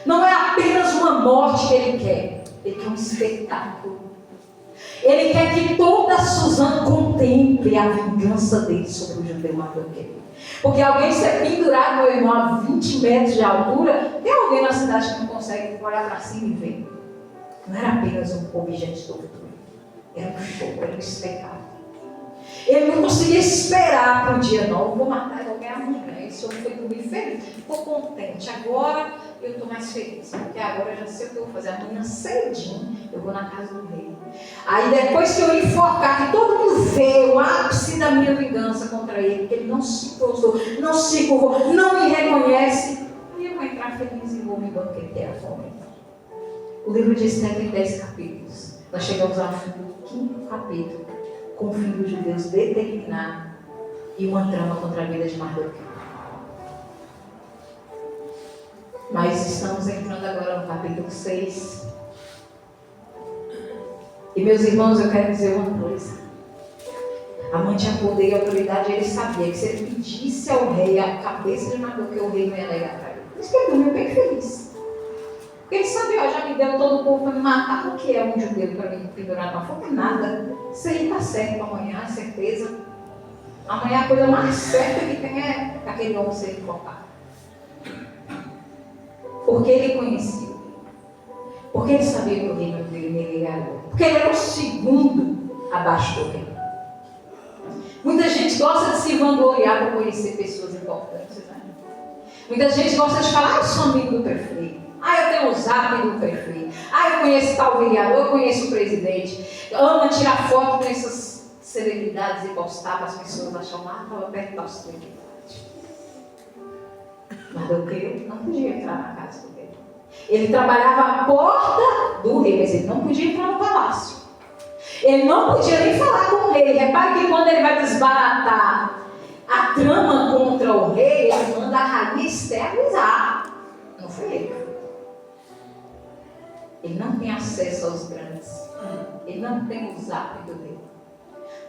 Não é apenas uma morte que ele quer um espetáculo. Ele quer que toda Suzano contemple a vingança dele sobre o judeu Mardoqueu. Porque alguém ser pendurado, meu irmão, a 20 metros de altura, tem alguém na cidade que não consegue olhar para cima e ver. Não era apenas um objeto de tortura, era um show, era um espetáculo. Ele não conseguia esperar para o dia, não. Eu vou matar alguém amanhã. Esse homem foi dormir feliz, ficou contente. Agora eu estou mais feliz, porque agora eu já sei o que eu vou fazer. Amanhã cedinho eu vou na casa do rei. Aí depois que eu enforcar, que todo mundo vê o ápice da minha vingança contra ele, que ele não se prostrou, não se curvou, não me reconhece, eu vou entrar feliz e vou me banquetear com ele. O livro de Esther tem 10 capítulos. Nós chegamos ao fim do 5º capítulo, com o fim dos judeus determinado e uma trama contra a vida de Mardoqueu. Mas estamos entrando agora no capítulo 6. E meus irmãos, eu quero dizer uma coisa. Amã tinha poder e autoridade, ele sabia que se ele pedisse ao rei a cabeça de Mardoqueu, o rei não ia negar para ele. Por isso que ele dormiu bem feliz. Porque ele sabia, ó, já me deu todo o povo para me matar. O que é um judeu para me pendurar na fogo? Nada. Isso aí está certo para amanhã, certeza. Amanhã a coisa mais certa que tem é aquele homem ser enforcado. Porque ele conhecia. Porque ele sabia que o rei não negaria. Porque ele era o segundo abaixo do rei. Muita gente gosta de se vangloriar por conhecer pessoas importantes. Né? Muita gente gosta de falar, eu sou amigo do prefeito. Eu tenho o zap do prefeito. Eu conheço tal vereador, eu conheço o presidente. Ama tirar foto com essas celebridades e postar para as pessoas acharem, estava perto da celebridade. Mardoqueu não podia entrar na casa do rei. Ele trabalhava à porta do rei, mas ele não podia entrar no palácio. Ele não podia nem falar com o rei. Repare que quando ele vai desbaratar a trama contra o rei, ele manda a rainha Esther avisar. Não foi ele. Ele não tem acesso aos grandes. Ele não tem o zap do rei.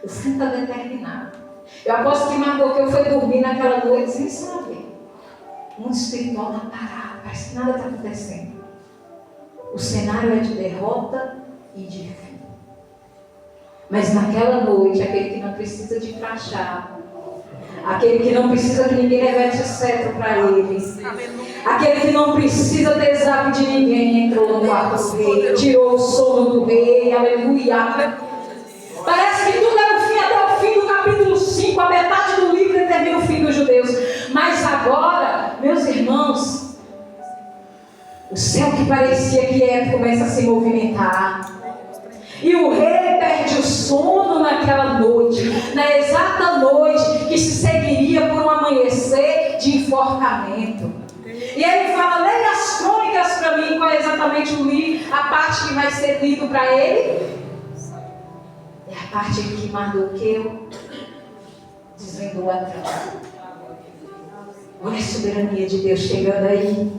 O fim está determinado. Eu aposto que Mardoqueu foi dormir naquela noite sem saber. Um espiritual está parado, parece que nada está acontecendo. O cenário é de derrota e de fim. Mas naquela noite, aquele que não precisa de crachá, aquele que não precisa que ninguém reverte o cetro para ele, aquele que não precisa ter zap de ninguém, entrou no quarto do rei, tirou o sono do rei, aleluia. Parece que tudo era o fim, até o fim do capítulo 5, a metade do livro determina o fim dos judeus. Mas agora, meus irmãos, o céu que parecia quieto começa a se movimentar. E o rei perde o sono naquela noite, na exata noite que se seguiria comportamento. E ele fala, leia as crônicas para mim, qual é exatamente a parte que vai ser lido para ele. É a parte em que Mardoqueu desvendou a trama. Olha a soberania de Deus chegando aí.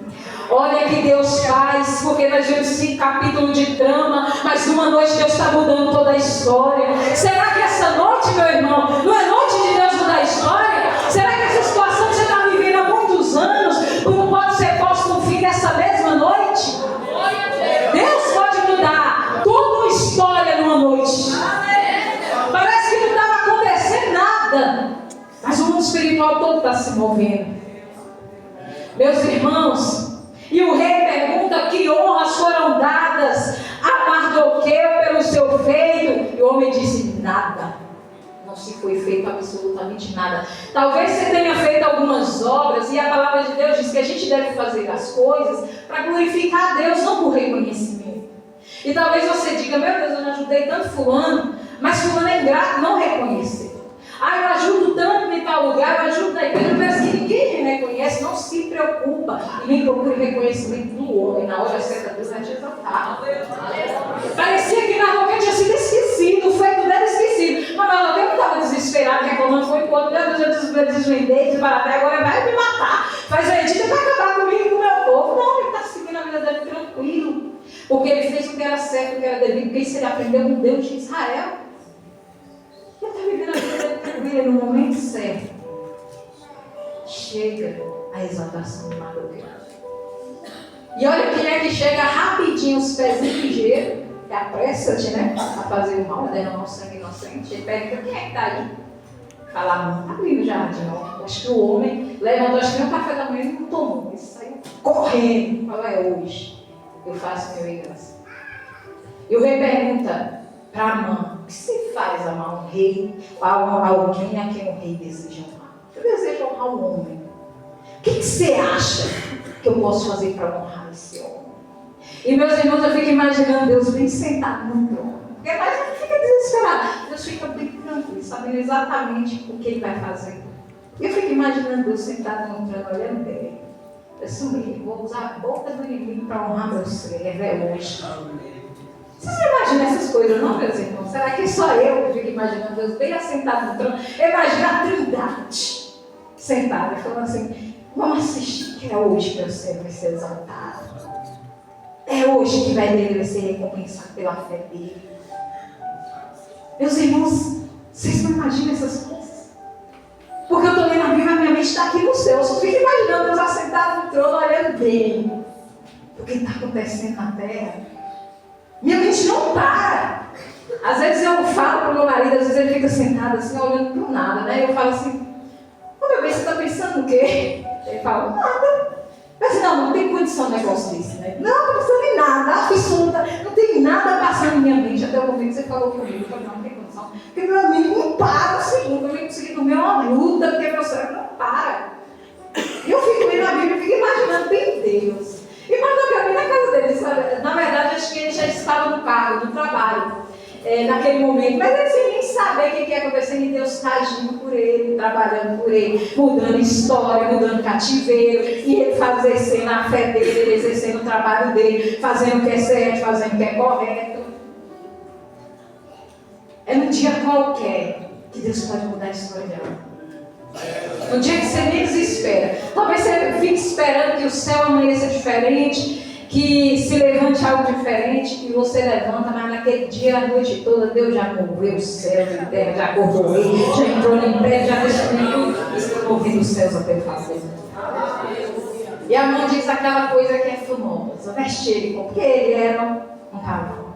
Olha o que Deus faz, porque nós vemos 5 capítulos de trama, mas numa noite Deus está mudando toda a história. Será que essa noite, meu irmão, não é noite de Deus mudar a história? Será que essa situação que você está vivendo há muitos anos não pode ser posto no fim dessa mesma noite? Deus pode mudar toda a história numa noite. Parece que não estava acontecendo nada, mas o mundo espiritual todo está se movendo. Meus irmãos, e o rei pergunta que honras foram dadas a Mardoqueu pelo seu feito. E o homem disse, nada. Não se foi feito absolutamente nada. Talvez você tenha feito algumas obras, e a palavra de Deus diz que a gente deve fazer as coisas para glorificar a Deus, não por reconhecimento. E talvez você diga, meu Deus, eu não ajudei tanto fulano, mas fulano é ingrato, não reconheceu. Eu ajudo tanto em tal lugar, eu ajudo na igreja, parece que ninguém me reconhece, não se preocupa e nem procura reconhecimento do homem. Na hora certa, Deus vai te exaltar. Parecia que Mardoqueu tinha sido esquecido, o feito dela esquecido. Mas Mardoqueu não estava desesperado, reclamando, foi enquanto meu Deus, eu desvendei, desbaratei, agora vai me matar. Faz a edita para acabar comigo e com o meu povo. Não, ele está seguindo a vida dele tranquilo. Porque ele fez o que era certo, o que era devido, porque isso ele aprendeu com Deus de Israel. Ele está vivendo a vida dele tranquila, no momento certo. Chega a exaltação de Mardoqueu. E olha quem é que chega rapidinho, os pezinhos ligeiros, que apressa-te, né? A fazer o mal, derramar o sangue inocente. Ele pergunta, quem é que está aí? Fala, não, está ali no jardim, ó. Acho que o homem levantou, acho que nem o café da manhã ele não tomou. Ele saiu correndo. Fala, hoje eu faço meu herança. E o rei pergunta para Amã, o que se faz amar um rei, alguém a quem o rei deseja honrar? Eu desejo honrar um homem. O que você acha que eu posso fazer para honrar esse homem? E meus irmãos, eu fico imaginando Deus bem sentado no trono. Porque mais ele fica desesperado. Deus fica bem tranquilo, sabendo exatamente o que ele vai fazer. E eu fico imaginando Deus sentado no trono, olhando dele. Assumir, vou usar a boca do inimigo para honrar meu servo, é hoje. Vocês não imaginam essas coisas, não, meus irmãos? Será que só eu que fico imaginando Deus bem assentado no trono? Imagina a Trindade sentada, falando assim, vamos assistir, que é hoje que meu servo vai ser exaltado. É hoje que ele vai ser recompensado pela fé dele. Meus irmãos, vocês não imaginam essas coisas? Porque eu estou lendo a Bíblia, a minha mente está aqui no céu. Eu só fico imaginando Deus assentado no trono, olhando bem o que está acontecendo na terra. Minha mente não para. Às vezes eu falo para o meu marido, às vezes ele fica sentado assim, olhando para o nada, né? Eu falo assim, meu bem, você está pensando no quê? Ele fala, nada. Eu assim, não tem condição de negócio desse, né? Não estou pensando em nada, absoluta. Não tem nada passando em minha mente até o momento que você falou comigo. Eu falei, não tem condição. Porque meu amigo não para um segundo. Eu não consegui dormir uma luta, porque meu cérebro não para. E eu fico lendo a Bíblia e fico imaginando bem Deus. E Mardoqueu na casa dele, sabe? Na verdade, acho que ele já estava no cargo, no trabalho, naquele momento. Mas ele sem nem saber o que ia acontecendo, e Deus está agindo por ele, trabalhando por ele, mudando história, mudando cativeiro, e ele exercendo a fé dele, ele exercendo o trabalho dele, fazendo o que é certo, fazendo o que é correto. É num dia qualquer que Deus pode mudar a história dela. No dia que você menos espera. Talvez você fique esperando que o céu amanheça diferente, que se levante algo diferente, que você levanta, mas naquele dia, a noite toda, Deus já moveu os céus e a terra, já acordou ele, já entrou no império, já deixou tudo, está movendo os céus até fazer. E a mãe diz aquela coisa que é famosa, veste ele, porque ele era um cavalo.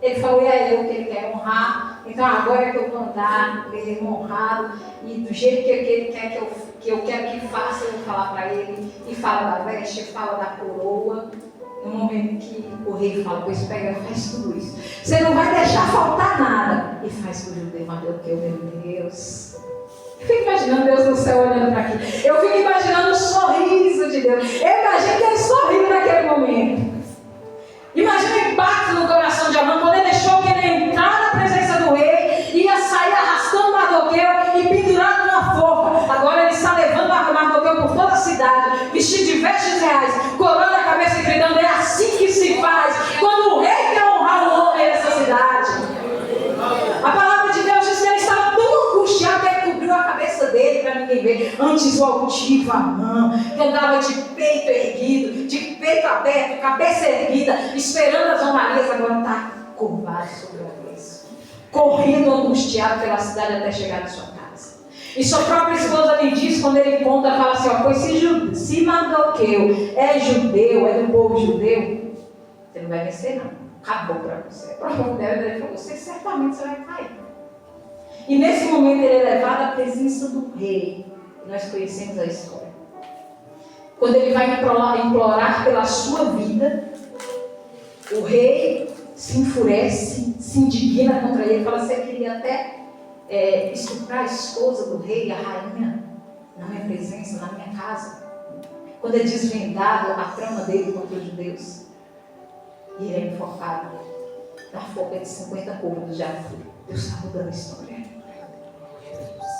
Ele falou, e é eu que ele quer honrar, então agora é que eu vou andar, ele é honrado, e do jeito que ele quer que eu quero que faça, eu vou falar para ele, e fala da veste, fala da coroa, no momento que o rei fala, pois pega, faz tudo isso. Você não vai deixar faltar nada, e faz com o judeu, Mardoqueu, meu Deus. Eu fico imaginando Deus no céu olhando para aqui, eu fico imaginando o sorriso de Deus, eu imagino que ele sorriu naquele momento. Imagina o impacto no coração de Amã, quando ele deixou que ele entrar na presença do rei, ia sair arrastando Mardoqueu e pendurado numa forca. Agora ele está levando Mardoqueu por toda a cidade. vestes reais, coroando a cabeça e gritando: é assim que se faz quando o rei quer honrar o homem dessa cidade. A palavra de Deus diz que ele estava tão angustiado que ele cobriu a cabeça dele para ninguém ver. Antes o altivo Amã, que andava de peito erguido, de peito aberto, cabeça erguida, esperando as honrarias, agora está curvado sobre o avesso, correndo angustiado pela cidade até chegar na sua casa. E sua própria esposa lhe diz, quando ele conta, fala assim: ó, pois se Mardoqueu é judeu, é do povo judeu, você não vai vencer não. Acabou para você. A prova dela é para você, certamente você vai cair. E nesse momento ele é levado à presença do rei. Nós conhecemos a história. Quando ele vai implorar pela sua vida, o rei se enfurece, se indigna contra ele, fala: você queria até estuprar a esposa do rei, a rainha, na minha presença, na minha casa. Quando é desvendado a trama dele contra os judeus, e ele é enforcado na forca de 50 côvados de árvore. Deus está mudando a história.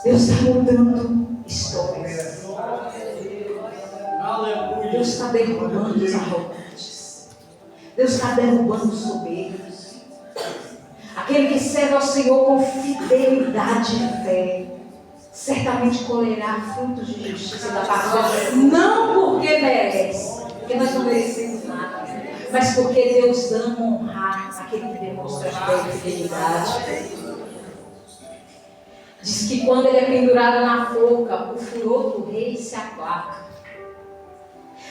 Deus está mudando histórias. Deus está derrubando os arrogantes. Deus está derrubando os soberbos. Aquele que serve ao Senhor com fidelidade e fé, certamente colherá frutos de justiça da parte de Deus. Não porque merece, porque nós não merecemos nada, mas porque Deus ama honrar aquele que demonstra fé e fidelidade. Diz que quando ele é pendurado na forca, o furor do rei se aplaca.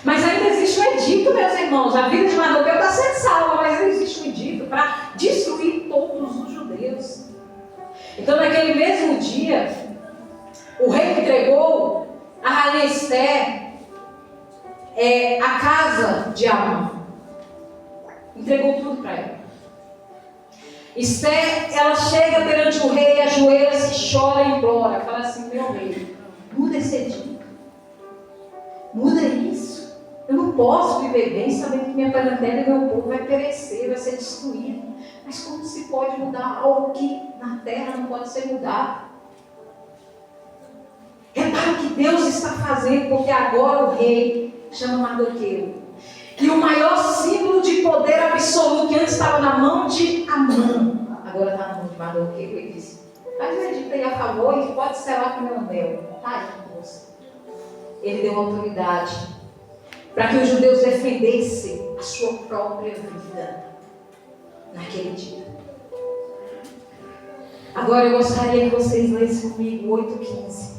Mas ainda existe um edito, meus irmãos. A vida de Mardoqueu está sendo salva, mas ainda existe um edito para destruir todos os judeus. Então, naquele mesmo dia, o rei entregou a rainha Esther a casa de Amã. Entregou tudo para ela. Esther, ela chega perante o rei, ajoelha-se, chora e implora. Fala assim: meu rei, muda esse edito. Muda isso. Eu não posso viver bem sabendo que minha parentela e meu povo vai perecer, vai ser destruído. Mas como se pode mudar algo que na terra não pode ser mudado? Repara o que Deus está fazendo, porque agora o rei chama Mardoqueu. E o maior símbolo de poder absoluto, que antes estava na mão de Amã, agora está na mão de Mardoqueu. Ele disse: faz o edito aí a favor e pode selar com o meu anel. Está aí com você. Ele deu autoridade para que os judeus defendessem a sua própria vida naquele dia. Agora eu gostaria que vocês lessem comigo 8:15.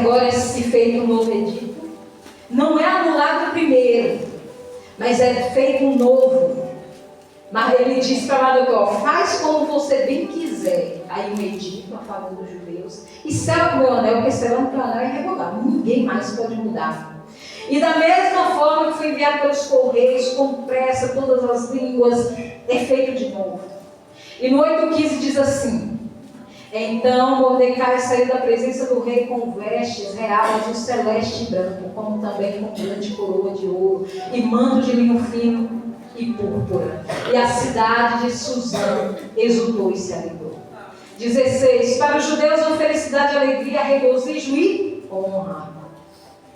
Agora se feito um novo edito. Não é anulado o primeiro, mas é feito um novo. Mas ele diz para Mardoqueu: faz como você bem quiser. Aí um edito a favor dos judeus. E sela com o meu anel, porque selando com o anel é irrevogável. Ninguém mais pode mudar. E da mesma forma que foi enviado pelos correios, com pressa, todas as línguas, é feito de novo. E no 8:15 diz assim: então Mordecai saiu da presença do rei com vestes reais, o celeste e branco, como também com grande coroa de ouro, e manto de linho fino e púrpura. E a cidade de Suzã exultou e se alegrou. 16. Para os judeus houve felicidade, alegria, regozijo e honra.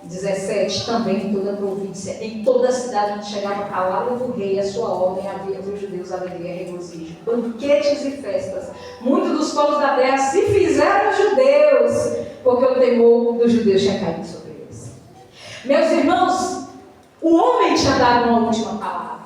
17. Também em toda a província, em toda a cidade onde chegava a palavra do rei, a sua ordem, havia entre os judeus alegria e regozijo, banquetes e festas. Muitos dos povos da terra se fizeram judeus, porque o temor dos judeus tinha caído sobre eles. Meus irmãos, o homem tinha dado uma última palavra.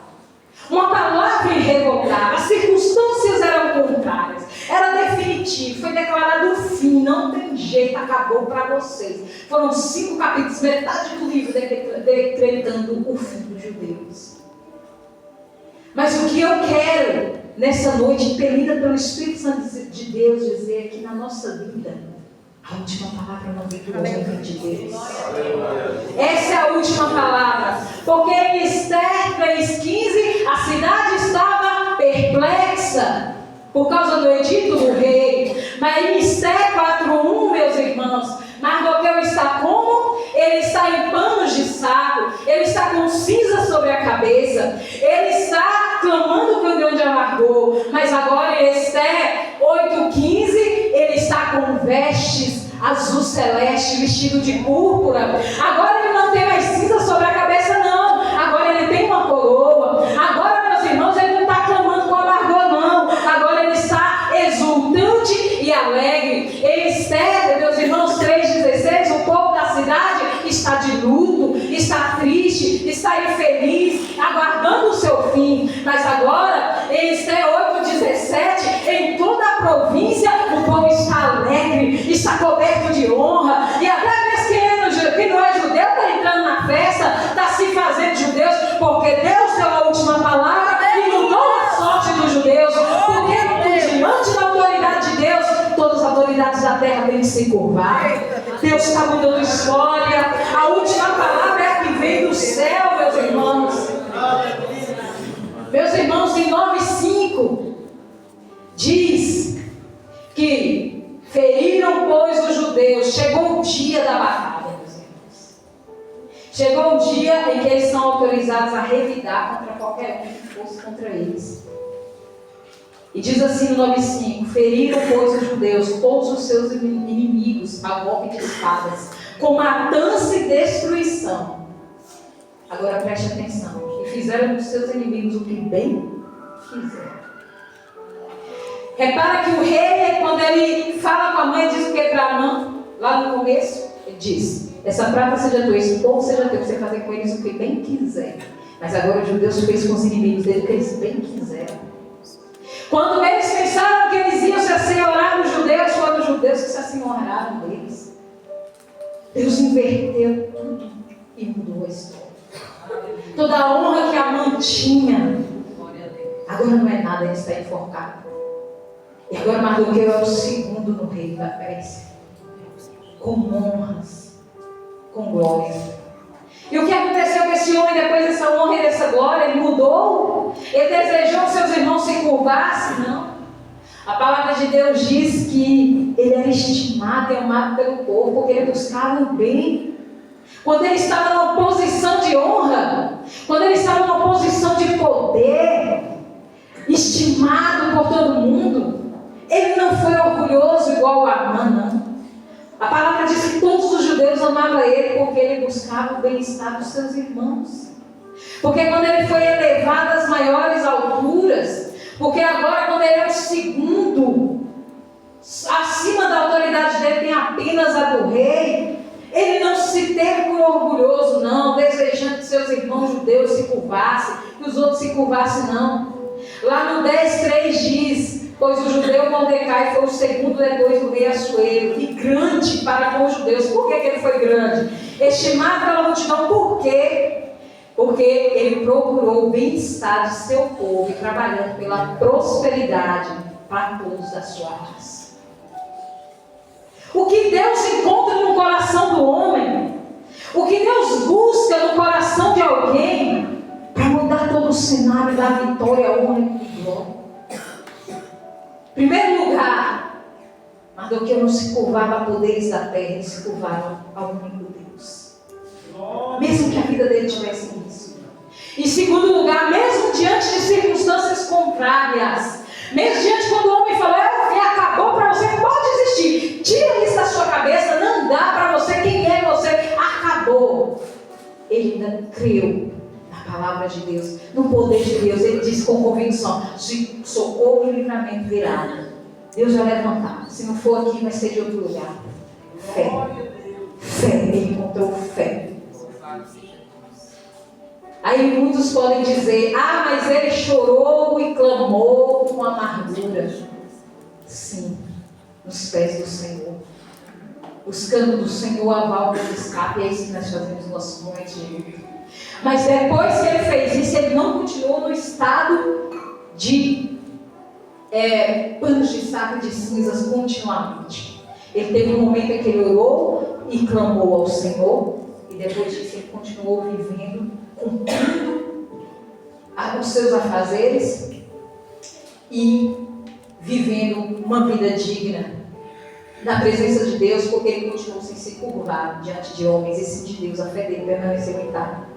Uma palavra irrevogável. As circunstâncias eram contrárias. Era definitivo. Foi declarado o fim. Não tem jeito. Acabou para vocês. Foram 5 capítulos, metade do livro decretando o fim dos judeus. Mas o que eu quero nessa noite, impelida pelo Espírito Santo de Deus, dizer é que na nossa vida, a última palavra não vem do homem de Deus. Essa é a última palavra. Porque em Esther 3:15, a cidade estava perplexa por causa do edito do rei. Mas em Esther 4:1, meus irmãos, Mardoqueu está como? Ele está em panos de saco. Ele está com cinza sobre a cabeça. Ele está clamando por onde amargou. Mas agora em Esther 8:15, ele está com vestes azul celeste, vestido de púrpura. Agora ele não tem mais cinza sobre a cabeça, não. Agora ele tem uma coroa. Agora, meus irmãos, ele não está clamando com amargor, não. Agora ele está exultante e alegre. Esther, meus irmãos, 3,16, o povo da cidade está de luto, está triste, está infeliz, aguardando o seu fim. Mas agora, em Esther 8,17, em toda a província, o povo está alegre, está coberto de honra. E até mesmo que não é judeu, está entrando na festa, está se fazendo judeus, porque Deus deu a última palavra e mudou a sorte dos judeus. Porque diante da autoridade de Deus, todas as autoridades da terra têm que se curvar. Deus está mudando história. A última palavra é a que vem do céu, meus irmãos. Meus irmãos, em 9,5 diz que feriram, pois, os judeus. Chegou o dia da batalha, meus irmãos. Chegou o dia em que eles são autorizados a revidar contra qualquer um que fosse contra eles. E diz assim no 9,5: feriram, pois, os judeus, todos os seus inimigos, a golpe de espadas, com matança e destruição. Agora preste atenção. E fizeram dos seus inimigos o que bem quiseram. Repara que o rei, quando ele fala com a mãe, diz o que para a mãe? Lá no começo, ele diz: essa prata seja tua, esse povo seja teu, você fazer com eles o que bem quiser. Mas agora os judeus fez com os inimigos dele o que eles bem quiseram. Quando eles pensaram que eles iam se assenhorar dos judeus, foram os judeus que se assenhoraram deles. Deus inverteu tudo e mudou a história. Toda a honra que a mãe tinha, agora não é nada, ele está enforcado. E agora Mardoqueu é o segundo no reino da Pérsia, com honras, com glória. E o que aconteceu com esse homem depois dessa honra e dessa glória? Ele mudou? Ele desejou que seus irmãos se curvassem? Não. A palavra de Deus diz que ele era estimado e amado pelo povo, porque ele buscava o bem. Quando ele estava numa posição de honra, quando ele estava numa posição de poder, estimado por todo mundo, ele não foi orgulhoso igual a Amã, não. A palavra diz que todos os judeus amavam ele porque ele buscava o bem-estar dos seus irmãos. Porque quando ele foi elevado às maiores alturas, porque agora quando ele é o segundo, acima da autoridade dele tem apenas a do rei, ele não se teve por orgulhoso, não, desejando que seus irmãos judeus se curvassem, que os outros se curvassem, não. Lá no 10,3 diz: pois o judeu Mordecai foi o segundo depois do rei Assuero, e grande para com os judeus. Por que ele foi grande? Estimado pela multidão. Por quê? Porque ele procurou o bem-estar de seu povo, trabalhando pela prosperidade para todos da sua raça. O que Deus encontra no coração do homem, o que Deus busca no coração de alguém, para mudar todo o cenário da vitória, honra e glória. Em primeiro lugar, Mardoqueu não se curvava a poderes da terra, ele se curvava ao único Deus. Mesmo que a vida dele tivesse isso. Em segundo lugar, mesmo diante de circunstâncias contrárias, mesmo diante quando o homem falou: acabou para você, pode existir, tira isso da sua cabeça, não dá para você, quem é você, acabou. Ele ainda creu na palavra de Deus, no poder de Deus. Ele disse com convicção: se socorro e livramento virá, Deus vai levantar. Se não for aqui, vai ser de outro lugar. Fé. Fé. Ele encontrou fé. Aí muitos podem dizer: mas ele chorou e clamou com amargura. Sim, nos pés do Senhor, buscando do Senhor a válvula de escape. É isso que nós fazemos no nosso momento de luta. Mas depois que ele fez isso, ele não continuou no estado de panos de saco de cinzas continuamente. Ele teve um momento em que ele orou e clamou ao Senhor, e depois disso ele continuou vivendo, cumprindo os seus afazeres e vivendo uma vida digna na presença de Deus, porque ele continuou sem se curvar diante de homens, e sim de Deus. A fé dele permaneceu intacta.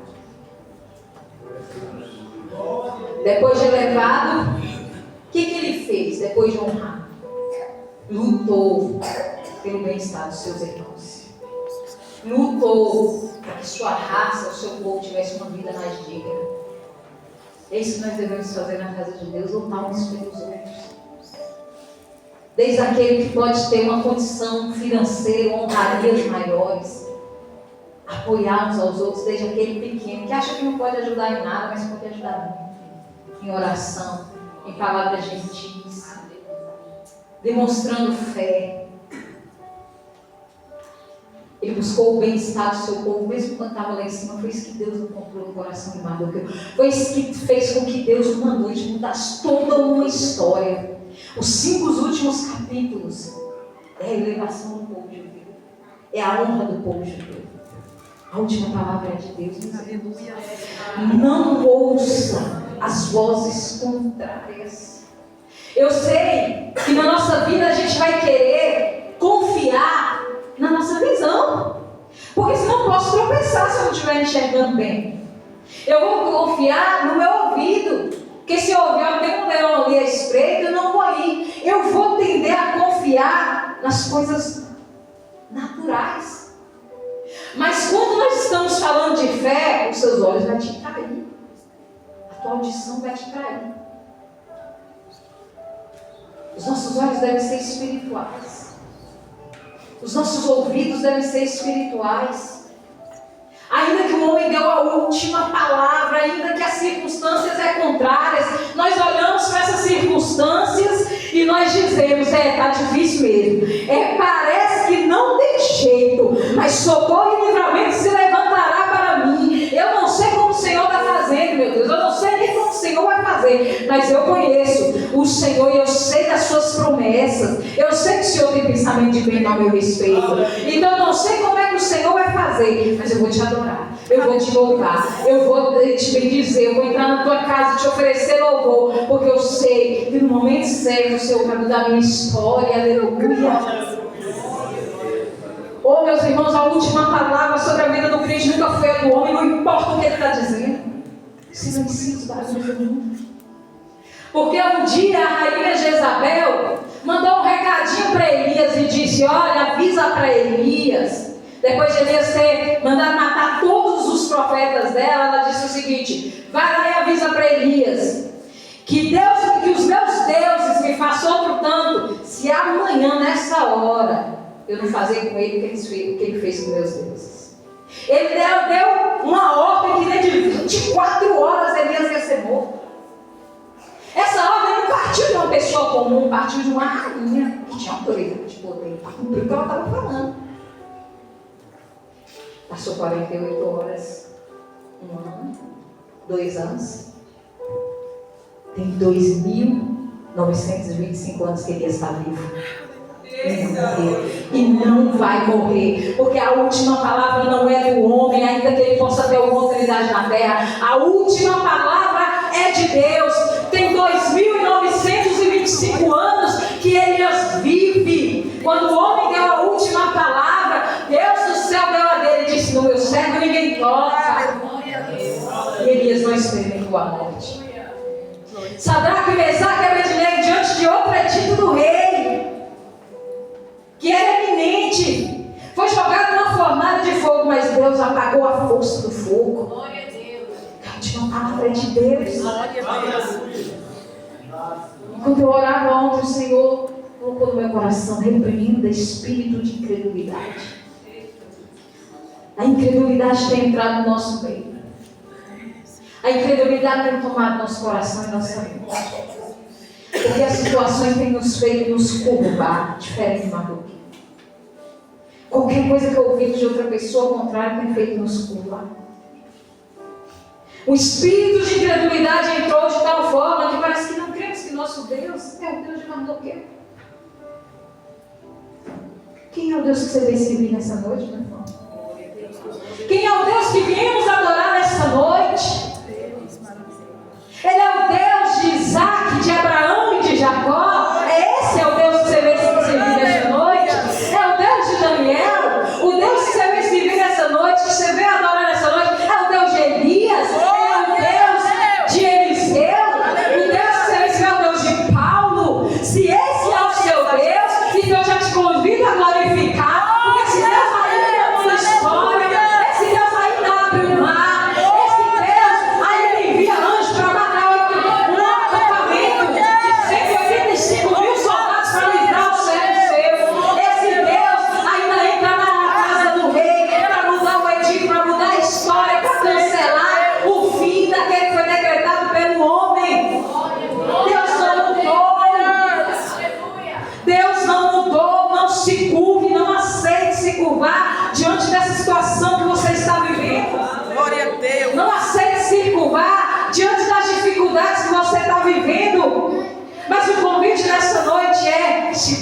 Depois de elevado, o que ele fez depois de honrar? Lutou. pelo bem-estar dos seus irmãos. Lutou para que sua raça, o seu povo tivesse uma vida mais digna. É isso que nós devemos fazer na casa de Deus, lutar uns pelos outros. Desde aquele que pode ter uma condição financeira, honrarias maiores, apoiar uns aos outros, desde aquele pequeno que acha que não pode ajudar em nada, mas pode ajudar muito, em oração, em palavras gentis, demonstrando fé. Ele buscou o bem-estar do seu povo, mesmo quando estava lá em cima. Foi isso que Deus não comprou no coração de Mardoqueu. Foi isso que fez com que Deus o mandou de mudasse toda uma história. Os 5 últimos capítulos é a elevação do povo judeu, é a honra do povo judeu. A última palavra é de Deus. Aleluia. Não ouça as vozes contrárias. Eu sei que na nossa vida a gente vai querer confiar na nossa visão, porque senão eu posso tropeçar se eu não estiver enxergando bem. Eu vou confiar no meu ouvido, porque se eu ouvir, tem um leão ali à espreita, eu não vou ir. Eu vou tender a confiar nas coisas naturais. Mas quando nós estamos falando de fé, os seus olhos vão te trair, a tua audição vai te trair. Os nossos olhos devem ser espirituais. Os nossos ouvidos devem ser espirituais. Ainda que o homem deu a última palavra, ainda que as circunstâncias contrárias, nós olhamos para essas circunstâncias e nós dizemos, está difícil mesmo. Parece que não tem jeito, mas socorro e livramento se levantará para mim. Eu não sei como o Senhor está fazendo, meu Deus. Eu não sei nem como o Senhor vai fazer, mas eu conheço o Senhor e eu sei das suas promessas. Eu sei que o Senhor tem pensamento de bem ao meu respeito. Então eu não sei como é que o Senhor vai fazer, mas eu vou te adorar, eu vou te louvar, eu vou te bendizer, eu vou entrar na tua casa e te oferecer louvor, porque eu sei que no momento certo o Senhor vai mudar a minha história. Aleluia. Oh, meus irmãos, a última palavra sobre a vida do crente nunca foi a do homem, não importa o que ele está dizendo. Silencie os barulhos do mundo. Porque um dia a rainha Jezabel mandou um recadinho para Elias e disse: olha, avisa para Elias. Depois de Elias ter mandado matar todos os profetas dela, ela disse o seguinte: vai lá e avisa para Elias que os meus deuses me façam outro tanto, se amanhã nessa hora eu não fazer com ele o que ele fez com meus deuses. Ele deu uma ordem que dentro de 24 horas Elias ia ser morto. Essa ordem não partiu de uma pessoa comum, partiu de uma rainha que tinha autoridade de poder para cumprir o que ela estava falando. Passou 48 horas, 1 ano, 2 anos. Tem 2.925 anos que Elias está vivo. E não vai morrer, porque a última palavra não é do homem, ainda que ele possa ter alguma autoridade na terra. A última palavra é de Deus. Tem 2.925 anos que Elias vive. Quando o homem deu a última palavra, Deus do céu deu a dele e disse: no meu servo ninguém toca. E Elias não experimentou a morte. Sadraque, Mesaque e Abednego, diante de outro edito do rei, que era eminente, foi jogado numa fornalha de fogo, mas Deus apagou a força do fogo. Glória a Deus. A última palavra é de Deus. Glória a Deus. Enquanto eu orava ontem, o Senhor colocou no meu coração: repreenda espírito de incredulidade. A incredulidade tem entrado no nosso meio. A incredulidade tem tomado nosso coração e nossa mente. Porque as situações têm nos feito nos curvar, diferente de Mardoqueu. Qualquer coisa que eu ouvi de outra pessoa contrária tem feito nos curvar. O espírito de incredulidade entrou de tal forma que parece que não cremos que nosso Deus é o Deus de Mardoqueu. Quem é o Deus que você vem servir nessa noite, meu irmão? Quem é o Deus que viemos adorar nessa noite? Ele é o Deus de Isaac, de Abraão e de Jacó. Esse é o Deus que você vem servir nessa noite. É o Deus de Daniel. O Deus que você vem servir nessa noite, que você vem adorar nessa noite, é o Deus de Elias. É o Deus de Eliseu. O Deus que você vem servir é o Deus de Paulo. Se esse é o seu Deus, então eu já te convido a glorificar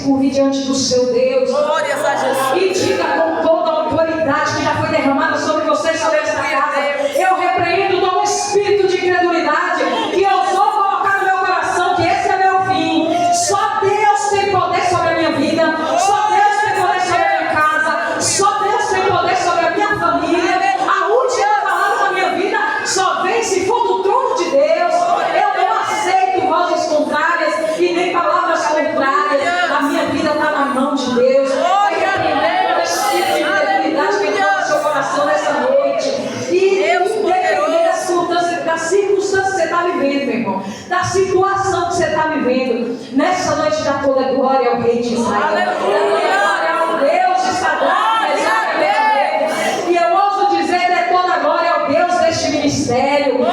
curve diante do seu Deus. Glórias a Jesus. E diga com toda a autoridade que já foi derramada sobre você, sobre esta casa: eu repreendo todo espírito de incredulidade que ousou colocar no meu coração que esse é meu fim. Só Deus tem poder sobre a minha vida. Só Deus tem poder sobre a minha casa. Só Deus tem poder sobre a minha família. A última palavra da minha vida só vem se for do trono de Deus. Eu não aceito vozes contrárias e nem palavras contrárias. A minha vida está na mão de Deus. Repreendendo esse espírito de incredulidade que entrou no seu coração nessa noite. E independente da circunstância que você está vivendo, meu irmão, da situação que você está vivendo, nessa noite dá toda a glória ao Rei de Israel. Glória ao Deus de Sadraque, Mesaque e Abednego. E eu ouso dizer, dê toda a glória ao Deus deste ministério.